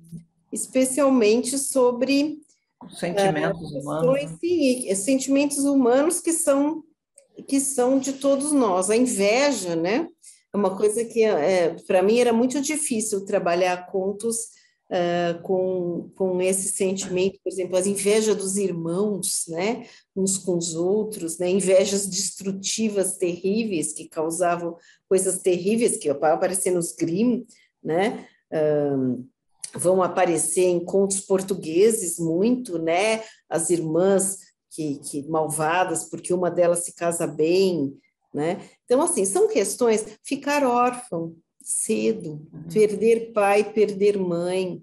Especialmente sobre os sentimentos humanos, questões, né? sim, sentimentos humanos que são de todos nós. A inveja, né? É uma coisa que, para mim, era muito difícil trabalhar contos com esse sentimento, por exemplo, a inveja dos irmãos, né? Uns com os outros, né? Invejas destrutivas, terríveis, que causavam coisas terríveis, que aparecem nos Grimm, né? Vão aparecer em contos portugueses muito, né? As irmãs que malvadas, porque uma delas se casa bem, né? Então, assim, são questões, ficar órfão cedo, perder pai, perder mãe,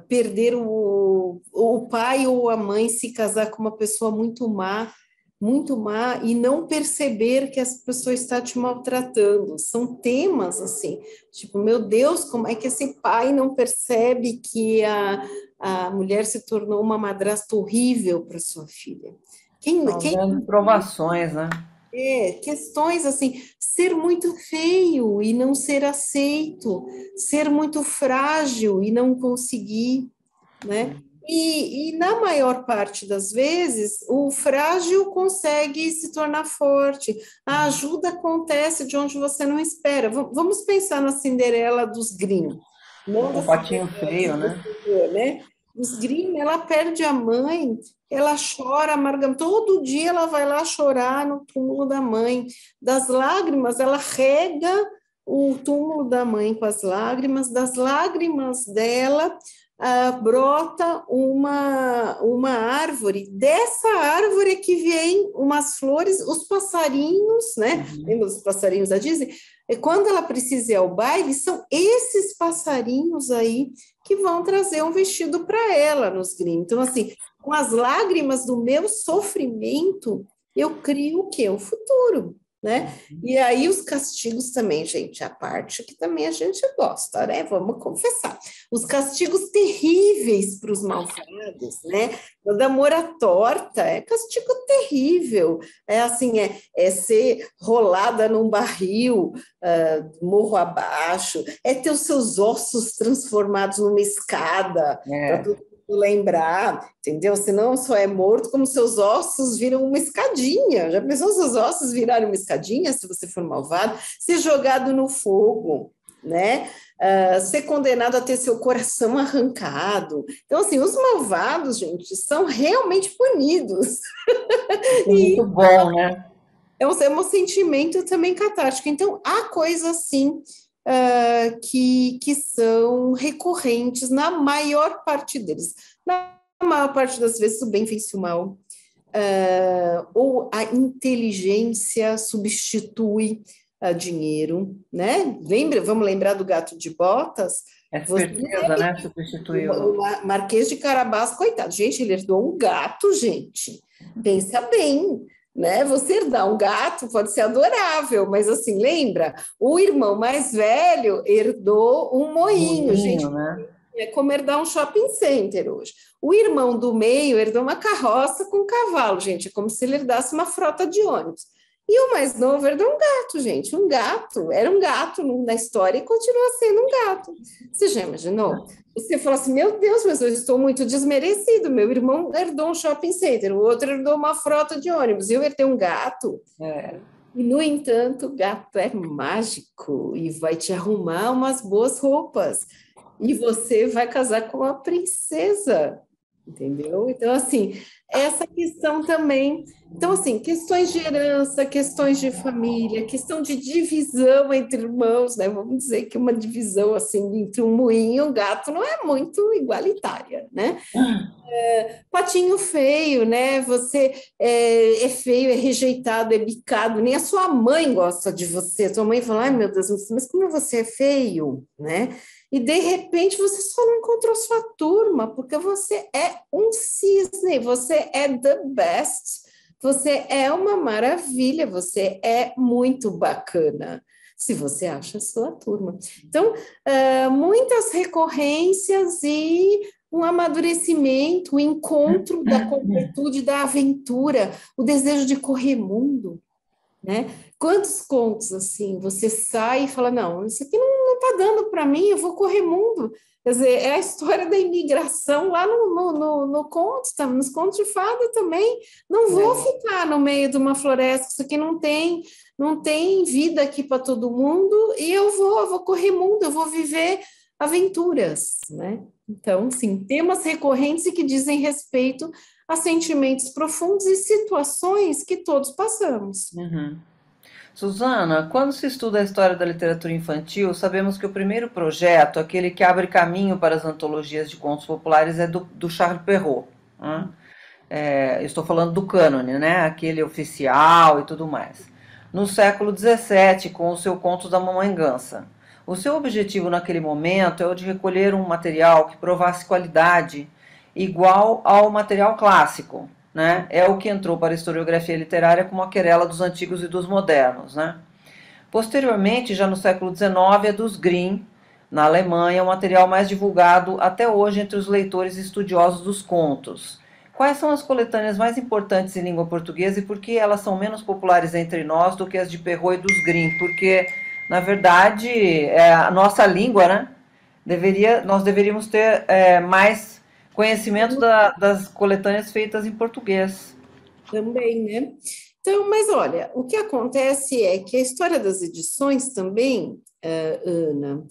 perder o pai ou a mãe, se casar com uma pessoa muito má, e não perceber que essa pessoa está te maltratando. São temas assim, tipo, meu Deus, como é que esse pai não percebe que a mulher se tornou uma madrasta horrível para sua filha? São grandes provações, né? questões assim, ser muito feio e não ser aceito, ser muito frágil e não conseguir, né? E na maior parte das vezes, o frágil consegue se tornar forte. A ajuda acontece de onde você não espera. Vamos pensar na Cinderela dos Grimm, não O da patinho Cinderela que feio, né? você vê, né? Dos Grimm, ela perde a mãe, ela chora amargamente. Todo dia ela vai lá chorar no túmulo da mãe. Das lágrimas, ela rega o túmulo da mãe com as lágrimas, das lágrimas dela brota uma árvore. Dessa árvore é que vem umas flores, os passarinhos, né? Lembra dos passarinhos da Disney? E quando ela precisa ir ao baile, são esses passarinhos aí que vão trazer um vestido para ela nos Grimm. Então, assim, com as lágrimas do meu sofrimento, eu crio o quê? O futuro, né? E aí os castigos também, gente, a parte que também a gente gosta, né? Vamos confessar. Os castigos terríveis para os malvados, né? O da Moura Torta é castigo terrível. É assim, é ser rolada num barril, morro abaixo, é ter os seus ossos transformados numa escada, para todo mundo lembrar, entendeu? Se não só é morto, como seus ossos viram uma escadinha. Já pensou seus ossos virarem uma escadinha, se você for malvado? Ser jogado no fogo, né? Ser condenado a ter seu coração arrancado. Então, assim, os malvados, gente, são realmente punidos. É muito bom, né? É um sentimento também catártico. Então, há coisas, assim, que são recorrentes na maior parte deles. Na maior parte das vezes, o bem vence o mal. Ou a inteligência substitui dinheiro, né? Vamos lembrar do gato de botas? É certeza, né? Substituiu. O Marquês de Carabás, coitado. Gente, ele herdou um gato, gente. Pensa bem, né? Você herdar um gato pode ser adorável, mas assim, lembra? O irmão mais velho herdou um moinho, gente. Né? É como herdar um shopping center hoje. O irmão do meio herdou uma carroça com cavalo, gente. É como se ele herdasse uma frota de ônibus. E o mais novo herdou um gato, gente. Um gato. Era um gato na história e continua sendo um gato. Você já imaginou? Você fala assim, meu Deus, mas eu estou muito desmerecido. Meu irmão herdou um shopping center, o outro herdou uma frota de ônibus. Eu herdei um gato. E, no entanto, o gato é mágico e vai te arrumar umas boas roupas. E você vai casar com uma princesa, entendeu? Então, assim, essa questão também. Então, assim, questões de herança, questões de família, questão de divisão entre irmãos, né? Vamos dizer que uma divisão, assim, entre um moinho e um gato não é muito igualitária, né? Patinho feio, né? Você é feio, é rejeitado, é bicado, nem a sua mãe gosta de você. Sua mãe fala, ai meu Deus, mas como você é feio, né? E de repente você só não encontrou sua turma, porque você é um cisne, você é the best, você é uma maravilha, você é muito bacana, se você acha a sua turma. Então, muitas recorrências e um amadurecimento, o encontro da completude, da aventura, o desejo de correr mundo, né? Quantos contos, assim, você sai e fala, não, isso aqui não está dando para mim, eu vou correr mundo. Quer dizer, é a história da imigração lá no conto, nos contos de fada também. Não vou ficar no meio de uma floresta, isso aqui não tem vida aqui para todo mundo, e eu vou correr mundo, eu vou viver aventuras, né? Então, sim, temas recorrentes e que dizem respeito a sentimentos profundos e situações que todos passamos. Suzana, quando se estuda a história da literatura infantil, sabemos que o primeiro projeto, aquele que abre caminho para as antologias de contos populares, é do Charles Perrault. Né? Estou falando do cânone, né? Aquele oficial e tudo mais. No século XVII, com o seu Contos da Mamãe Gansa. O seu objetivo naquele momento é o de recolher um material que provasse qualidade igual ao material clássico, né? É o que entrou para a historiografia literária como a querela dos antigos e dos modernos, né? Posteriormente, já no século XIX, é dos Grimm, na Alemanha, o material mais divulgado até hoje entre os leitores estudiosos dos contos. Quais são as coletâneas mais importantes em língua portuguesa e por que elas são menos populares entre nós do que as de Perrault e dos Grimm? Porque, na verdade, a nossa língua, né? Nós deveríamos ter mais conhecimento das coletâneas feitas em português. Também, né? Então, mas olha, o que acontece é que a história das edições também, Ana,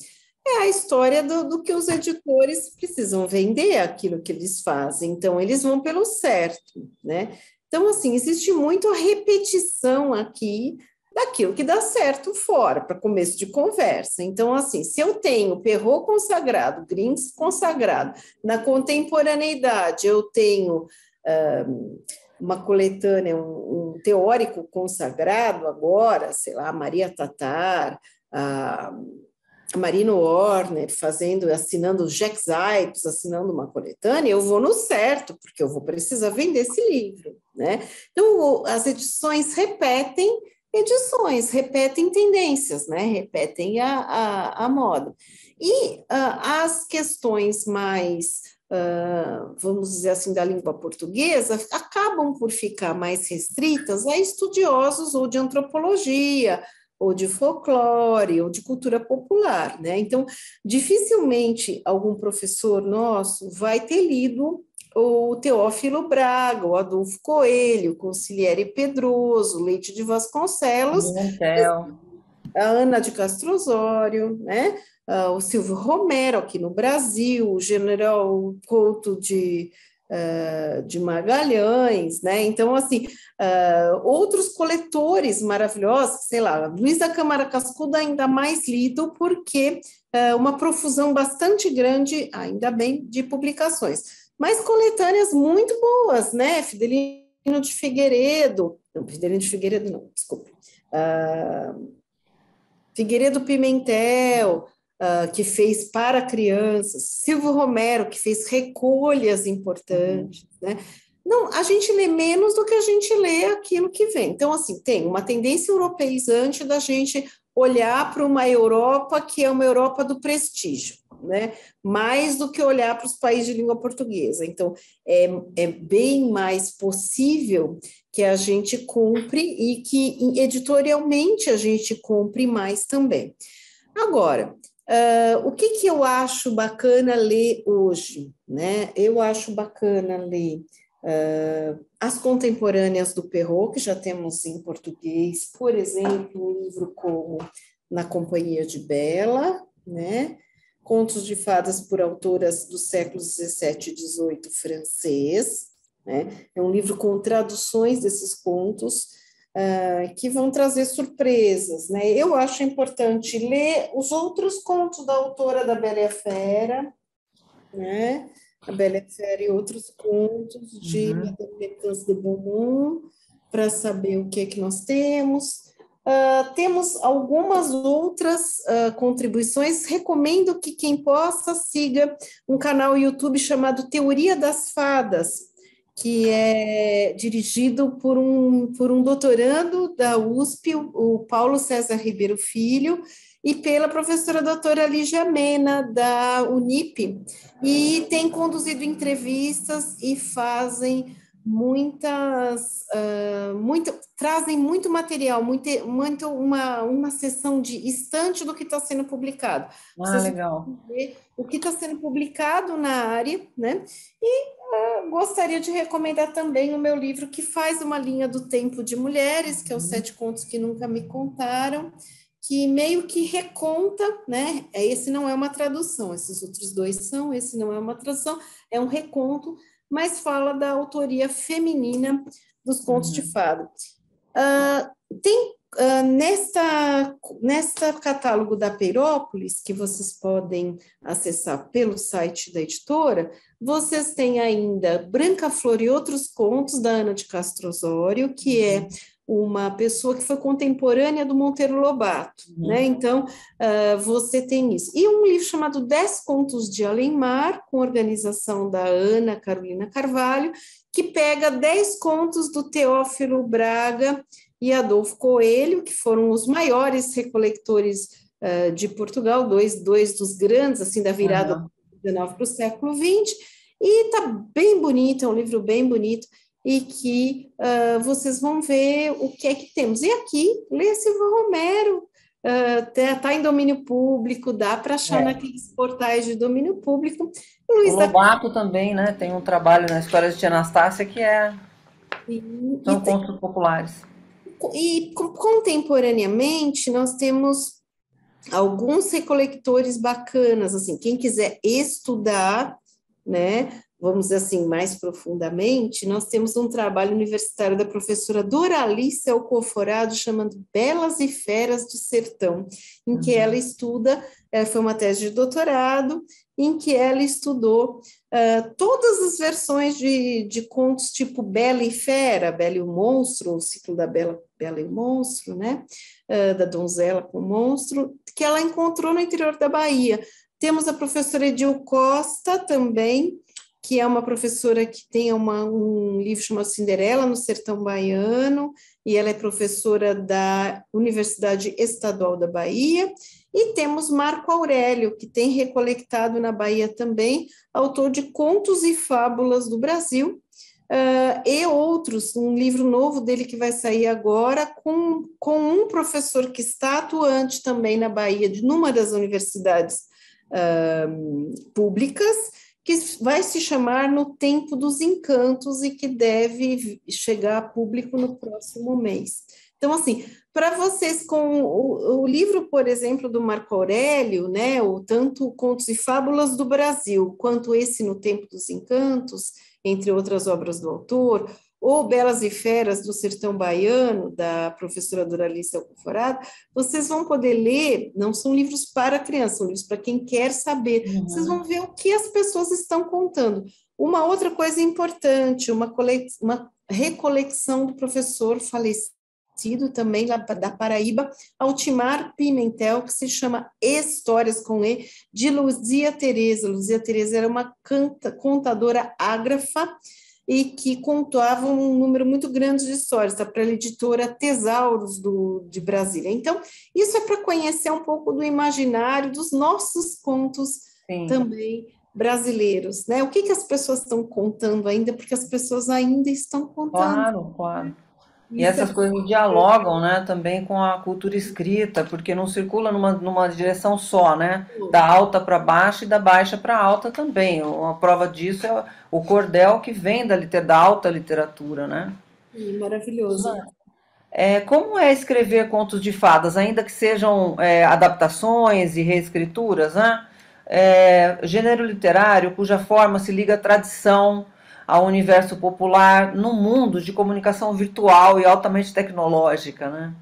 é a história do que os editores precisam vender aquilo que eles fazem, então eles vão pelo certo, né? Então, assim, existe muito a repetição aqui daquilo que dá certo fora, para começo de conversa. Então, assim, se eu tenho Perrault consagrado, Grimm consagrado, na contemporaneidade eu tenho uma coletânea, um teórico consagrado agora, sei lá, Maria Tatar, a Marino Warner assinando Jacques Zipes, assinando uma coletânea, eu vou no certo, porque eu vou precisar vender esse livro, né? Então, as edições repetem tendências, né? Repetem a moda. E as questões mais, vamos dizer assim, da língua portuguesa, acabam por ficar mais restritas a estudiosos ou de antropologia, ou de folclore, ou de cultura popular, né? Então, dificilmente algum professor nosso vai ter lido o Teófilo Braga, o Adolfo Coelho, Conciliere Pedroso, Leite de Vasconcelos, a Ana de Castro Osório, né? O Silvio Romero aqui no Brasil, o General Couto de Magalhães, né? Então, assim, outros coletores maravilhosos, sei lá, Luiz da Câmara Cascudo ainda mais lido, porque uma profusão bastante grande, ainda bem, de publicações. Mas coletâneas muito boas, né? Fidelino de Figueiredo, não, desculpe. Figueiredo Pimentel, que fez para crianças, Silvio Romero, que fez recolhas importantes, né? Não, a gente lê menos do que a gente lê aquilo que vem. Então, assim, tem uma tendência europeizante da gente olhar para uma Europa que é uma Europa do prestígio, né? Mais do que olhar para os países de língua portuguesa. Então, é bem mais possível que a gente compre e que editorialmente a gente compre mais também. Agora, o que eu acho bacana ler hoje, né? Eu acho bacana ler as contemporâneas do Perrault, que já temos em português, por exemplo, um livro como Na Companhia de Bela, né? Contos de fadas por autoras dos séculos XVII e XVIII francês, né? É um livro com traduções desses contos, que vão trazer surpresas, né? Eu acho importante ler os outros contos da autora da Bela e a Fera, né? A Bela e a Fera e outros contos de Madame Leclerc de Beaumont, para saber o que é que nós temos. Temos algumas outras contribuições. Recomendo que quem possa siga um canal YouTube chamado Teoria das Fadas, que é dirigido por um doutorando da USP, o Paulo César Ribeiro Filho, e pela professora doutora Lígia Mena, da Unip, e tem conduzido entrevistas e fazem trazem muito material, uma sessão de estante do que está sendo publicado. Vocês legal. ver o que está sendo publicado na área, né? E gostaria de recomendar também o meu livro, que faz uma linha do tempo de mulheres, que é os 7 contos que nunca me contaram, que meio que reconta, né? Esse não é uma tradução, esses outros 2 são, esse não é uma tradução, é um reconto, mas fala da autoria feminina dos contos de fada. Tem nesta catálogo da Peirópolis, que vocês podem acessar pelo site da editora, vocês têm ainda Branca Flor e Outros Contos, da Ana de Castro Osório, que é uma pessoa que foi contemporânea do Monteiro Lobato, né? Então, você tem isso. E um livro chamado 10 Contos de Além-Mar, com organização da Ana Carolina Carvalho, que pega 10 contos do Teófilo Braga e Adolfo Coelho, que foram os maiores recolectores de Portugal, dois dos grandes, assim, da virada do XIX para o século XX, E tá bem bonito, é um livro bem bonito, e que vocês vão ver o que é que temos. E aqui, lê Silva Romero, tá em domínio público, dá para achar naqueles portais de domínio público. O Luiz da Lobato também, né? Tem um trabalho na história de Tia Anastácia que são contos populares. E contemporaneamente nós temos alguns recolectores bacanas, assim, quem quiser estudar, né, vamos dizer assim, mais profundamente, nós temos um trabalho universitário da professora Doralice Alcoforado, chamado Belas e Feras do Sertão, em que ela estuda, foi uma tese de doutorado, em que ela estudou todas as versões de contos tipo Bela e Fera, Bela e o Monstro, o ciclo da Bela e o Monstro, né, da donzela com o monstro, que ela encontrou no interior da Bahia. Temos a professora Edil Costa também, que é uma professora que tem um livro chamado Cinderela no Sertão Baiano, e ela é professora da Universidade Estadual da Bahia. E temos Marco Aurélio, que tem recolectado na Bahia também, autor de Contos e Fábulas do Brasil, e outros, um livro novo dele que vai sair agora, com um professor que está atuante também na Bahia, numa das universidades públicas, que vai se chamar No Tempo dos Encantos e que deve chegar a público no próximo mês. Então, assim, para vocês, com o livro, por exemplo, do Marco Aurélio, né, tanto Contos e Fábulas do Brasil, quanto esse No Tempo dos Encantos, entre outras obras do autor, ou Belas e Feras do Sertão Baiano, da professora Doralice Alcoforado, vocês vão poder ler, não são livros para criança, são livros para quem quer saber, vocês vão ver o que as pessoas estão contando. Uma outra coisa importante, uma recolecção do professor falecido também lá da Paraíba, Altimar Pimentel, que se chama Histórias com E, de Luzia Tereza. Luzia Tereza era uma contadora ágrafa e que contava um número muito grande de histórias, para a editora Tesauros de Brasília. Então, isso é para conhecer um pouco do imaginário dos nossos contos também brasileiros, né? O que as pessoas estão contando ainda, porque as pessoas ainda estão contando. Claro. E essas coisas dialogam, né, também com a cultura escrita, porque não circula numa direção só, né? Da alta para baixa e da baixa para alta também. Uma prova disso é o cordel que vem da alta literatura, né? Maravilhoso. Como é escrever contos de fadas, ainda que sejam adaptações e reescrituras, né? Gênero literário cuja forma se liga à tradição, ao universo popular, num mundo de comunicação virtual e altamente tecnológica, né?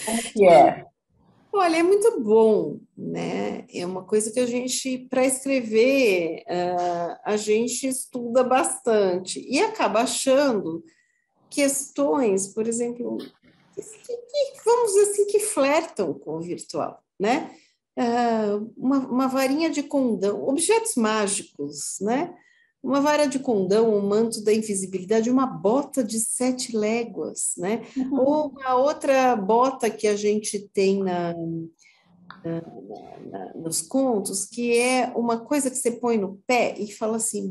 Como que é? Olha, é muito bom, né? É uma coisa que a gente, para escrever, a gente estuda bastante e acaba achando questões, por exemplo, vamos dizer assim, que flertam com o virtual, né? Uma varinha de condão, objetos mágicos, né? Uma vara de condão, um manto da invisibilidade, uma bota de 7 léguas, né? Ou uma outra bota que a gente tem nos contos, que é uma coisa que você põe no pé e fala assim,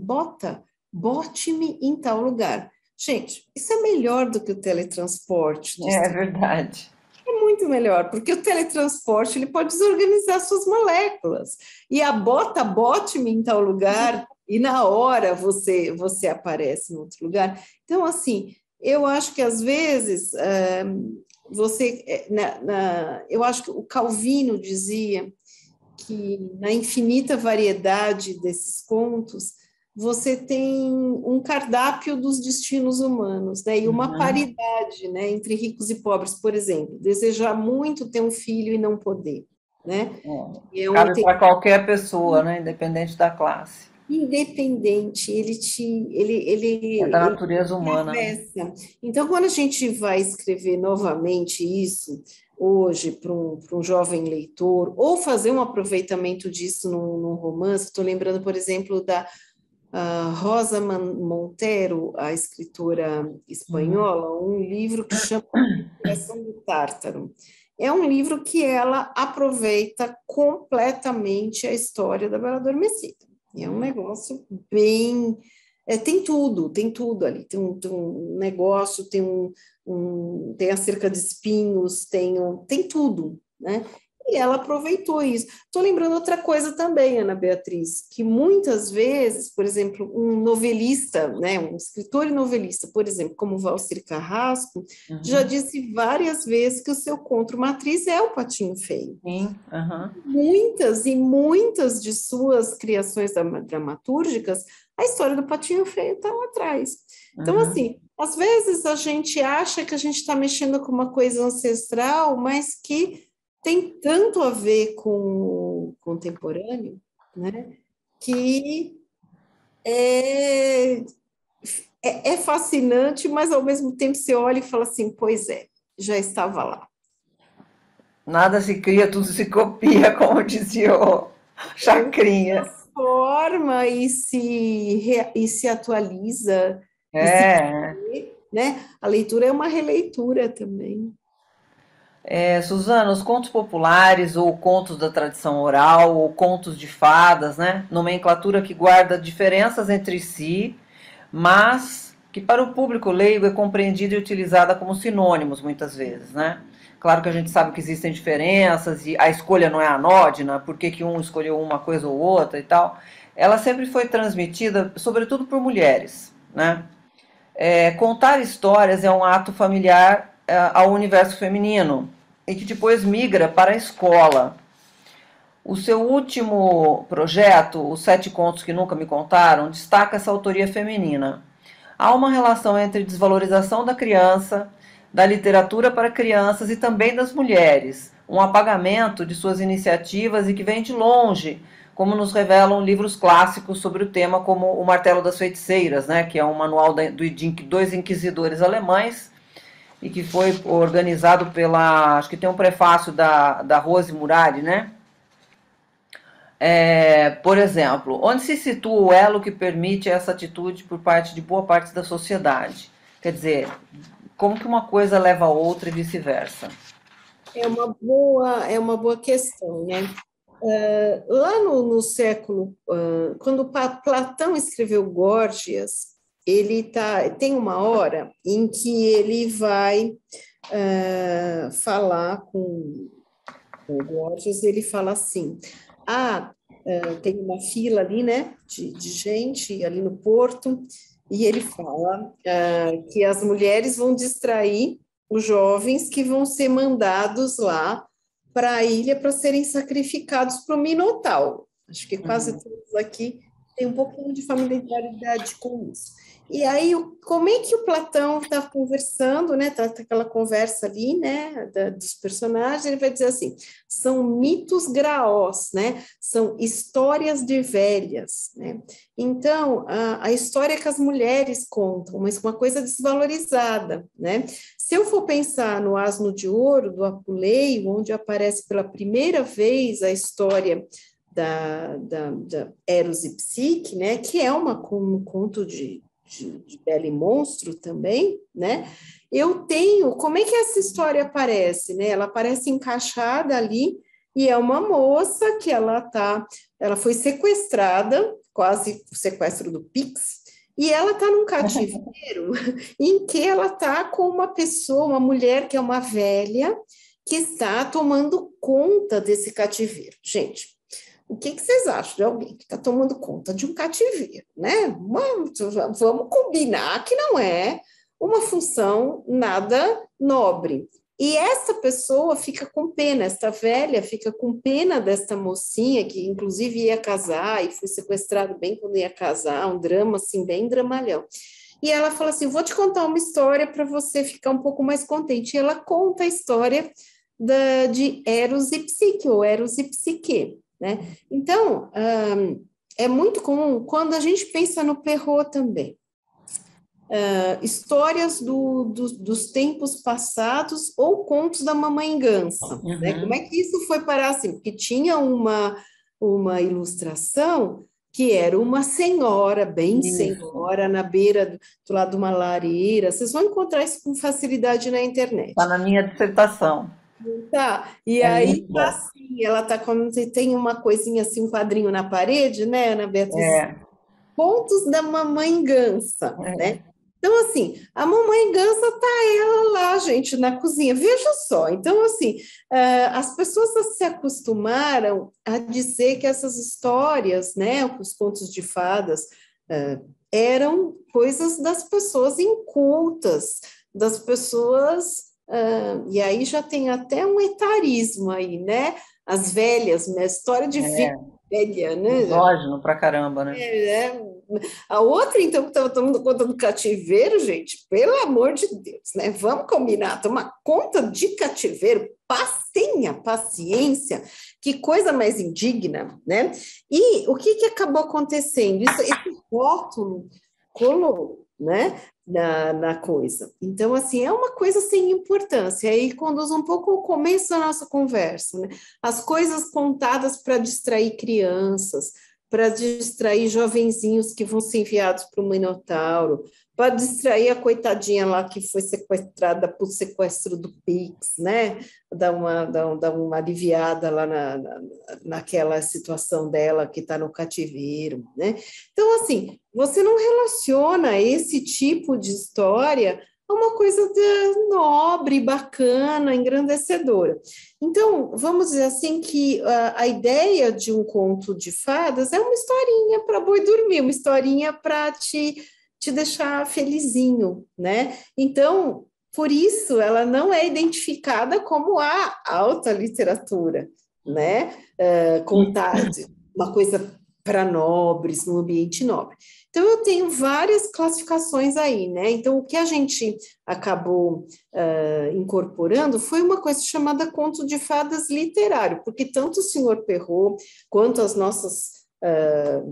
bote-me em tal lugar. Gente, isso é melhor do que o teletransporte. É verdade. É muito melhor, porque o teletransporte ele pode desorganizar suas moléculas. E a bote-me em tal lugar, e na hora você aparece em outro lugar. Então, assim, eu acho que às vezes eu acho que o Calvino dizia que na infinita variedade desses contos você tem um cardápio dos destinos humanos, né? E uma paridade, né, entre ricos e pobres, por exemplo, desejar muito ter um filho e não poder, né? Cabe para qualquer pessoa, né, independente da classe. Independente, ele é da natureza humana. Então, quando a gente vai escrever novamente isso hoje para um jovem leitor, ou fazer um aproveitamento disso num romance, estou lembrando, por exemplo, da Rosa Montero, a escritora espanhola, um livro que chama Coração do Tártaro. É um livro que ela aproveita completamente a história da Bela Adormecida. E é um negócio bem... tem tudo ali. Tem um negócio, tem a cerca de espinhos, tem tudo, né? E ela aproveitou isso. Estou lembrando outra coisa também, Ana Beatriz, que muitas vezes, por exemplo, um novelista, né, um escritor e novelista, por exemplo, como Valcir Carrasco, já disse várias vezes que o seu conto matriz é o Patinho Feio. Sim, Muitas e muitas de suas criações dramatúrgicas, a história do Patinho Feio está lá atrás. Então, assim, às vezes a gente acha que a gente está mexendo com uma coisa ancestral, mas que tem tanto a ver com o contemporâneo, né, que é fascinante, mas ao mesmo tempo você olha e fala assim, pois é, já estava lá. Nada se cria, tudo se copia, como dizia o Chacrinha. Transforma e se atualiza. Né? A leitura é uma releitura também. Suzana, os contos populares, ou contos da tradição oral, ou contos de fadas, né? Nomenclatura que guarda diferenças entre si, mas que para o público leigo é compreendida e utilizada como sinônimos muitas vezes, né? Claro que a gente sabe que existem diferenças e a escolha não é anódina, por que um escolheu uma coisa ou outra e tal. Ela sempre foi transmitida, sobretudo por mulheres, né? Contar histórias é um ato familiar ao universo feminino e que depois migra para a escola. O seu último projeto, Os Sete Contos que Nunca Me Contaram, destaca essa autoria feminina. Há uma relação entre desvalorização da criança, da literatura para crianças e também das mulheres, um apagamento de suas iniciativas e que vem de longe, como nos revelam livros clássicos sobre o tema, como O Martelo das Feiticeiras, né, que é um manual de dois inquisidores alemães e que foi organizado pela, acho que tem um prefácio da Rose Murari, né? Por exemplo, onde se situa o elo que permite essa atitude por parte de boa parte da sociedade? Quer dizer, como que uma coisa leva a outra e vice-versa? É uma boa questão, né? Lá no século, quando Platão escreveu Górgias, tem uma hora em que ele vai falar com o Górgias, ele fala assim, tem uma fila ali, né, de gente ali no porto, e ele fala que as mulheres vão distrair os jovens que vão ser mandados lá para a ilha para serem sacrificados para o Minotauro. Acho que quase todos aqui têm um pouquinho de familiaridade com isso. E aí, como é que o Platão está conversando, né? Tá aquela conversa ali, né? Dos personagens, ele vai dizer assim: são mitos graós, né? São histórias de velhas, né? Então, a história que as mulheres contam, mas uma coisa desvalorizada, né? Se eu for pensar no Asno de Ouro, do Apuleio, onde aparece pela primeira vez a história da Eros e Psique, né? Que é um conto de Bela e Monstro também, né? Como é que essa história aparece, né? Ela aparece encaixada ali e é uma moça que ela foi sequestrada, quase o sequestro do Pix, e ela está num cativeiro em que ela está com uma mulher que é uma velha, que está tomando conta desse cativeiro. Gente, o que vocês acham de alguém que está tomando conta de um cativeiro, né? Vamos combinar que não é uma função nada nobre. E essa pessoa fica com pena, esta velha fica com pena desta mocinha, que inclusive ia casar e foi sequestrado bem quando ia casar, um drama assim, bem dramalhão. E ela fala assim, vou te contar uma história para você ficar um pouco mais contente. E ela conta a história de Eros e Psique, ou Eros e Psique, né? Então, é muito comum, quando a gente pensa no Perrault também, histórias dos tempos passados ou contos da Mamãe Gansa, né? Como é que isso foi parar assim? Porque tinha uma ilustração que era uma senhora, bem senhora, na beira do lado de uma lareira. Vocês vão encontrar isso com facilidade na internet. Está na minha dissertação. Tá, e aí tá assim, E ela tá como tem uma coisinha assim, um quadrinho na parede, né, Ana Beatriz? É, Contos da Mamãe Gansa, né? é, Então, assim, a Mamãe Gansa tá ela lá, gente, na cozinha. Veja só. Então, assim, as pessoas se acostumaram a dizer que essas histórias, né, os contos de fadas, eram coisas das pessoas incultas, das pessoas. E aí já tem até um etarismo aí, né? As velhas, né? História de é, velha, né? misógino pra caramba, né? É, a outra, então, que estava tomando conta do cativeiro, gente, pelo amor de Deus, né? Vamos combinar, tomar conta de cativeiro, tenha paciência, que coisa mais indigna, né? E o que acabou acontecendo? Esse rótulo colou, né? Na coisa. Então, assim, é uma coisa sem importância. Aí conduz um pouco ao começo da nossa conversa, né? As coisas contadas para distrair crianças, para distrair jovenzinhos que vão ser enviados para o Minotauro, para distrair a coitadinha lá que foi sequestrada por sequestro do Pix, né? Dar uma aliviada lá naquela situação dela que está no cativeiro, né? Então, assim, você não relaciona esse tipo de história a uma coisa nobre, bacana, engrandecedora. Então, vamos dizer assim que a ideia de um conto de fadas é uma historinha para boi dormir, uma historinha para te deixar felizinho, né? Então, por isso, ela não é identificada como a alta literatura, né? Contar uma coisa para nobres, num ambiente nobre. Então, eu tenho várias classificações aí, né? Então, o que a gente acabou incorporando foi uma coisa chamada conto de fadas literário, porque tanto o senhor Perrault quanto as nossas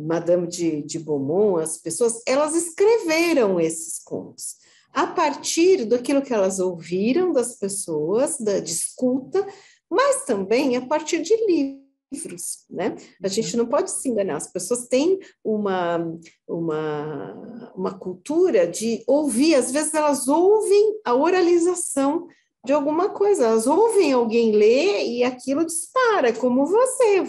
Madame de Beaumont, as pessoas, elas escreveram esses contos a partir daquilo que elas ouviram das pessoas, de escuta, mas também a partir de livros, né? A gente não pode se enganar, as pessoas têm uma cultura de ouvir, às vezes elas ouvem a oralização de alguma coisa, elas ouvem alguém ler e aquilo dispara, como você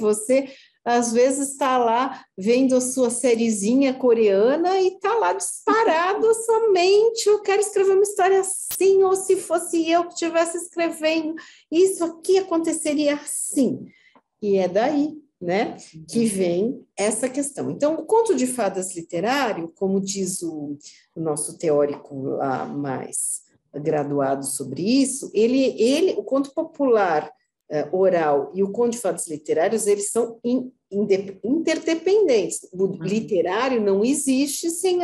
às vezes está lá vendo a sua sériezinha coreana e está lá disparado a sua mente, eu quero escrever uma história assim, ou se fosse eu que estivesse escrevendo, isso aqui aconteceria assim. E é daí, né, que vem essa questão. Então, o conto de fadas literário, como diz o nosso teórico lá mais graduado sobre isso, o conto popular oral e o conto de fadas literários, eles são interdependentes. O literário não existe sem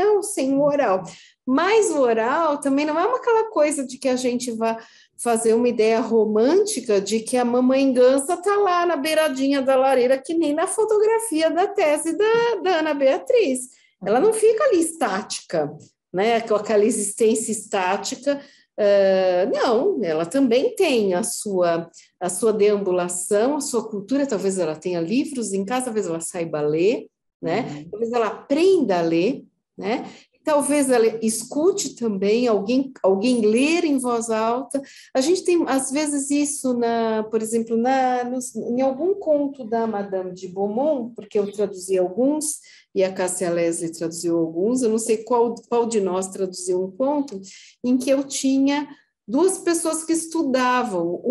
o oral. Mas o oral também não é aquela coisa de que a gente vai fazer uma ideia romântica de que a mamãe Gansa está lá na beiradinha da lareira, que nem na fotografia da tese da Ana Beatriz. Ela não fica ali estática, né? Com aquela existência estática. Não, ela também tem a sua deambulação, a sua cultura, talvez ela tenha livros em casa, talvez ela saiba ler, né? Talvez ela aprenda a ler, né? Talvez ela escute também alguém ler em voz alta. A gente tem, às vezes, isso, por exemplo, em algum conto da Madame de Beaumont, porque eu traduzi alguns, e a Cássia Leslie traduziu alguns, eu não sei qual de nós traduziu um conto, em que eu tinha duas pessoas que estudavam,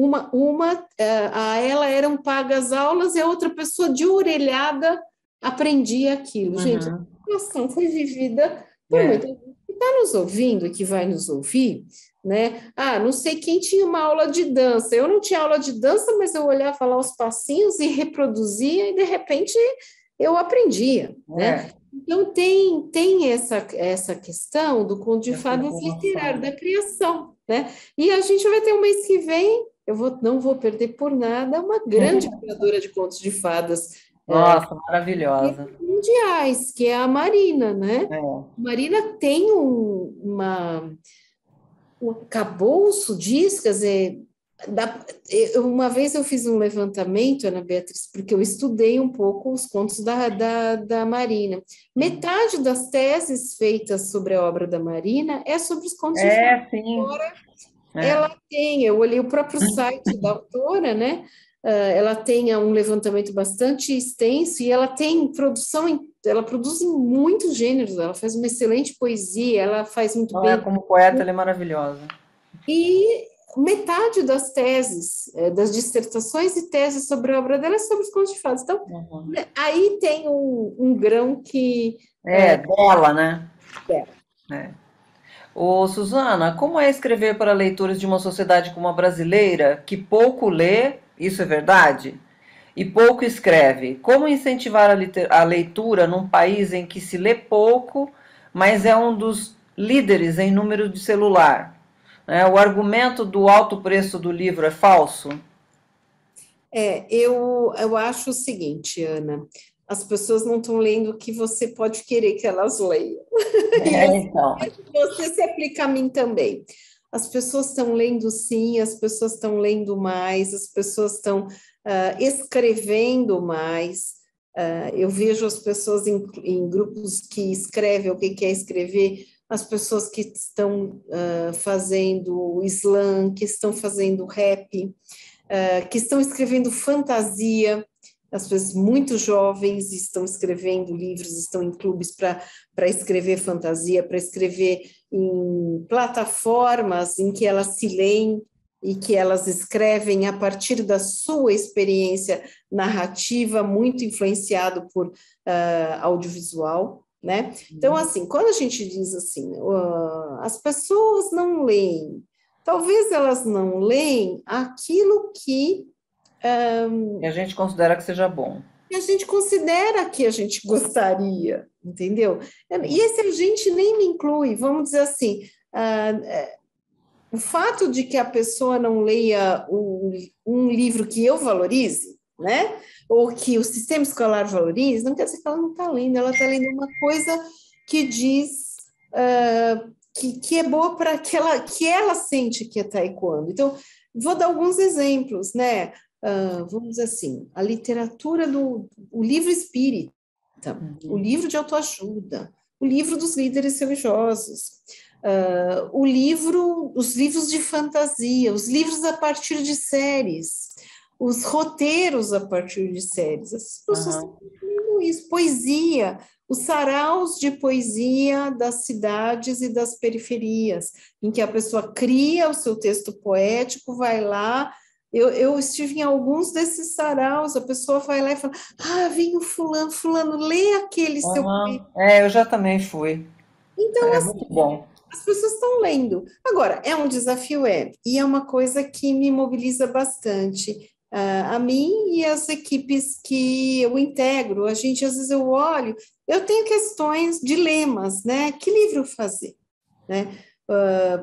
a ela eram pagas aulas e a outra pessoa de orelhada aprendia aquilo. Gente, a situação foi vivida por muita gente que está nos ouvindo e que vai nos ouvir, né? Não sei quem tinha uma aula de dança, eu não tinha aula de dança, mas eu olhava lá os passinhos e reproduzia e de repente eu aprendia, né? Então tem essa questão do conto de fadas literário, da criação, né? E a gente vai ter um mês que vem, não vou perder por nada, uma grande criadora de contos de fadas Nossa, maravilhosa. mundiais, que é a Marina, né? É. Marina tem um arcabouço disso, quer dizer, uma vez eu fiz um levantamento, Ana Beatriz, porque eu estudei um pouco os contos da Marina. Metade das teses feitas sobre a obra da Marina é sobre os contos de fadas. Sim. Ela tem, eu olhei o próprio site da autora, né? ela tem um levantamento bastante extenso e ela tem ela produz em muitos gêneros, ela faz uma excelente poesia, ela faz muito bem. Como poeta, ela é maravilhosa. E metade das teses, das dissertações e teses sobre a obra dela é sobre os contos de fadas. Então, aí tem um grão que... dela, né? É. Ô, Suzana, como é escrever para leitores de uma sociedade como a brasileira, que pouco lê, isso é verdade? E pouco escreve? Como incentivar a leitura num país em que se lê pouco, mas é um dos líderes em número de celular? O argumento do alto preço do livro é falso? Eu acho o seguinte, Ana, as pessoas não estão lendo o que você pode querer que elas leiam. Então. Você se aplica a mim também. As pessoas estão lendo sim, as pessoas estão lendo mais, as pessoas estão escrevendo mais. Eu vejo as pessoas em grupos que escrevem o que quer escrever, as pessoas que estão fazendo slam, que estão fazendo rap, que estão escrevendo fantasia. As pessoas muito jovens estão escrevendo livros, estão em clubes para escrever fantasia, para escrever em plataformas em que elas se leem e que elas escrevem a partir da sua experiência narrativa, muito influenciado por audiovisual, né? Então, assim, quando a gente diz assim, as pessoas não leem, talvez elas não leem aquilo que a gente considera que seja bom. E a gente considera que a gente gostaria, entendeu? E esse a gente nem me inclui, vamos dizer assim, o fato de que a pessoa não leia um livro que eu valorize, né? Ou que o sistema escolar valorize, não quer dizer que ela não está lendo, ela está lendo uma coisa que diz que é boa para que ela sente que é taekwondo. Então, vou dar alguns exemplos, né? Vamos dizer assim, a literatura o livro espírita, o livro de autoajuda, o livro dos líderes religiosos, os livros de fantasia, os livros a partir de séries, os roteiros a partir de séries. As pessoas estão fazendo isso, poesia, os saraus de poesia das cidades e das periferias, em que a pessoa cria o seu texto poético, vai lá. Eu estive em alguns desses saraus, a pessoa vai lá e fala, vem o fulano, lê aquele seu poema. Eu já também fui. Então, assim, muito bom. As pessoas estão lendo. Agora, é um desafio, e é uma coisa que me mobiliza bastante. A mim e as equipes que eu integro, às vezes eu olho, eu tenho questões, dilemas, né? Que livro fazer, né?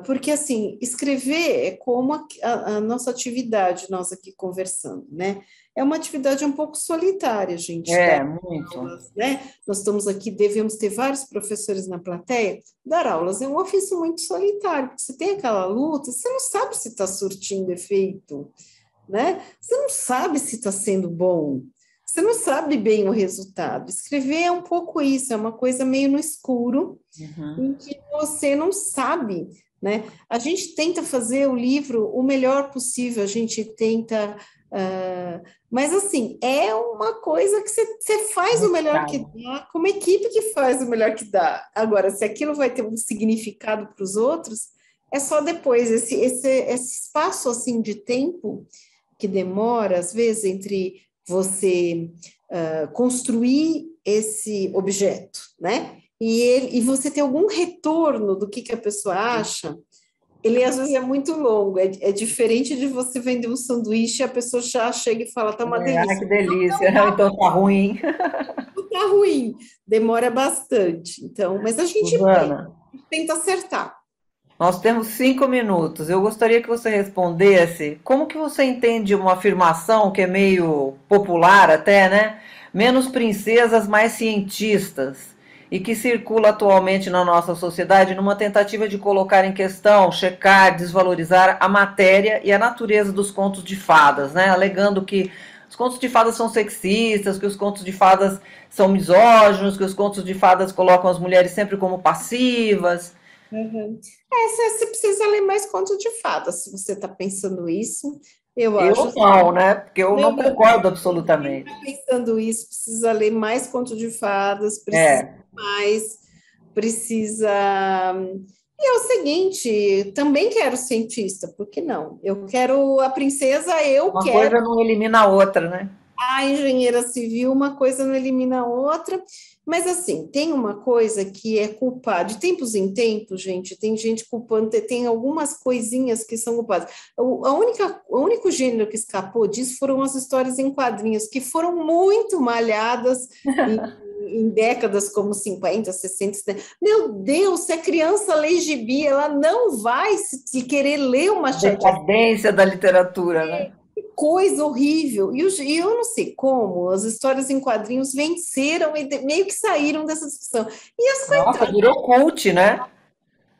Porque, assim, escrever é como a nossa atividade, nós aqui conversando, né? É uma atividade um pouco solitária, gente. Muito. Aulas, né? Nós estamos aqui, devemos ter vários professores na plateia. Dar aulas é um ofício muito solitário, porque você tem aquela luta, você não sabe se está surtindo efeito, né? Você não sabe se está sendo bom, você não sabe bem o resultado. Escrever é um pouco isso, é uma coisa meio no escuro, em que você não sabe, né? A gente tenta fazer o livro o melhor possível, a gente tenta... mas, assim, é uma coisa que você faz o melhor que dá, como equipe que faz o melhor que dá. Agora, se aquilo vai ter um significado para os outros, é só depois, esse espaço, assim, de tempo que demora, às vezes, entre você construir esse objeto, né? E você ter algum retorno do que a pessoa acha, ele às vezes é muito longo, é diferente de você vender um sanduíche e a pessoa já chega e fala, tá uma delícia. Que delícia, então tá ruim. Não tá ruim, demora bastante, então, mas a gente tenta acertar. Nós temos 5 minutos, eu gostaria que você respondesse, como que você entende uma afirmação que é meio popular até, né? Menos princesas, mais cientistas, e que circula atualmente na nossa sociedade numa tentativa de colocar em questão, checar, desvalorizar a matéria e a natureza dos contos de fadas, né? Alegando que os contos de fadas são sexistas, que os contos de fadas são misóginos, que os contos de fadas colocam as mulheres sempre como passivas. Você precisa ler mais contos de fadas, se você está pensando isso. Eu Eu acho. não, né? Porque eu Não, não não, concordo quem absolutamente. está pensando isso precisa ler mais conto de fadas, precisa É, mais, precisa. E é o seguinte, também quero cientista, por que não? Eu quero a princesa, eu uma quero coisa não elimina a outra, né? a engenheira civil, uma coisa não elimina a outra. Mas assim, tem uma coisa que é culpar, de tempos em tempos, gente, tem gente culpando, tem algumas coisinhas que são culpadas. O único gênero que escapou disso foram as histórias em quadrinhos, que foram muito malhadas em décadas como 50, 60, 70. Meu Deus, se a criança lê gibi, ela não vai se querer ler o A Machado de Assis. decadência da literatura, né? Coisa horrível. E eu não sei como as histórias em quadrinhos venceram e meio que saíram dessa discussão. E as Nossa, coitadas, virou cult, né?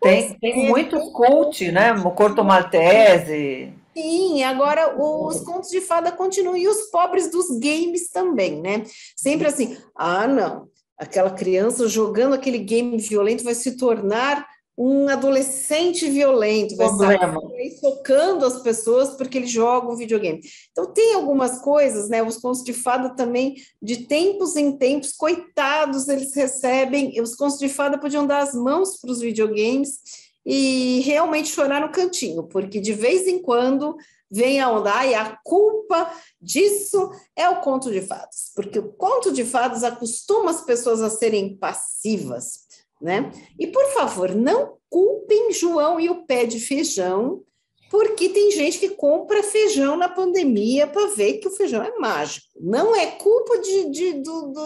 Tem é, muitos cult, né? O Corto Maltese. sim, agora os contos de fada continuam, e os pobres dos games também, né? Sempre assim, ah, não, aquela criança jogando aquele game violento vai se tornar um adolescente violento, vai sair Problema. socando as pessoas porque ele joga um videogame. Então, tem algumas coisas, né? Os contos de fada também, de tempos em tempos, coitados, eles recebem, os contos de fada podiam dar as mãos para os videogames e realmente chorar no cantinho, porque de vez em quando vem a onda, e a culpa disso é o conto de fadas, porque o conto de fadas acostuma as pessoas a serem passivas, né? E por favor, não culpem João e o pé de feijão, porque tem gente que compra feijão na pandemia para ver que o feijão é mágico. Não é culpa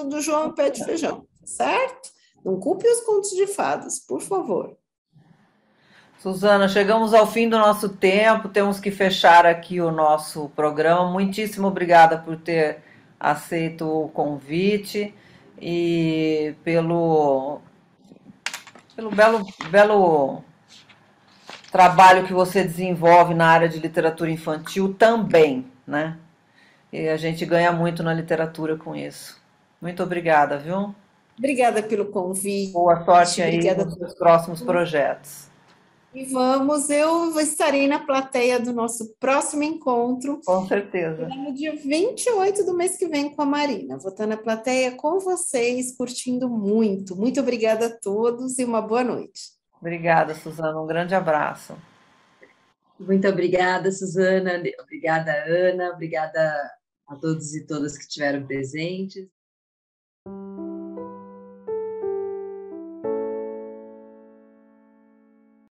do João e o pé de feijão, certo? Não culpe os contos de fadas, por favor. Suzana, chegamos ao fim do nosso tempo, temos que fechar aqui o nosso programa. Muitíssimo obrigada por ter aceito o convite e pelo belo trabalho que você desenvolve na área de literatura infantil também, né? E a gente ganha muito na literatura com isso. Muito obrigada, viu? Obrigada pelo convite, Boa sorte aí obrigada a nos seus próximos todos. projetos. E vamos, eu estarei na plateia do nosso próximo encontro, Com certeza. no dia 28 do mês que vem com a Marina. Vou estar na plateia com vocês, curtindo muito. Muito obrigada a todos e uma boa noite. Obrigada, Suzana. Um grande abraço. Muito obrigada, Suzana. Obrigada, Ana. Obrigada a todos e todas que estiveram presentes.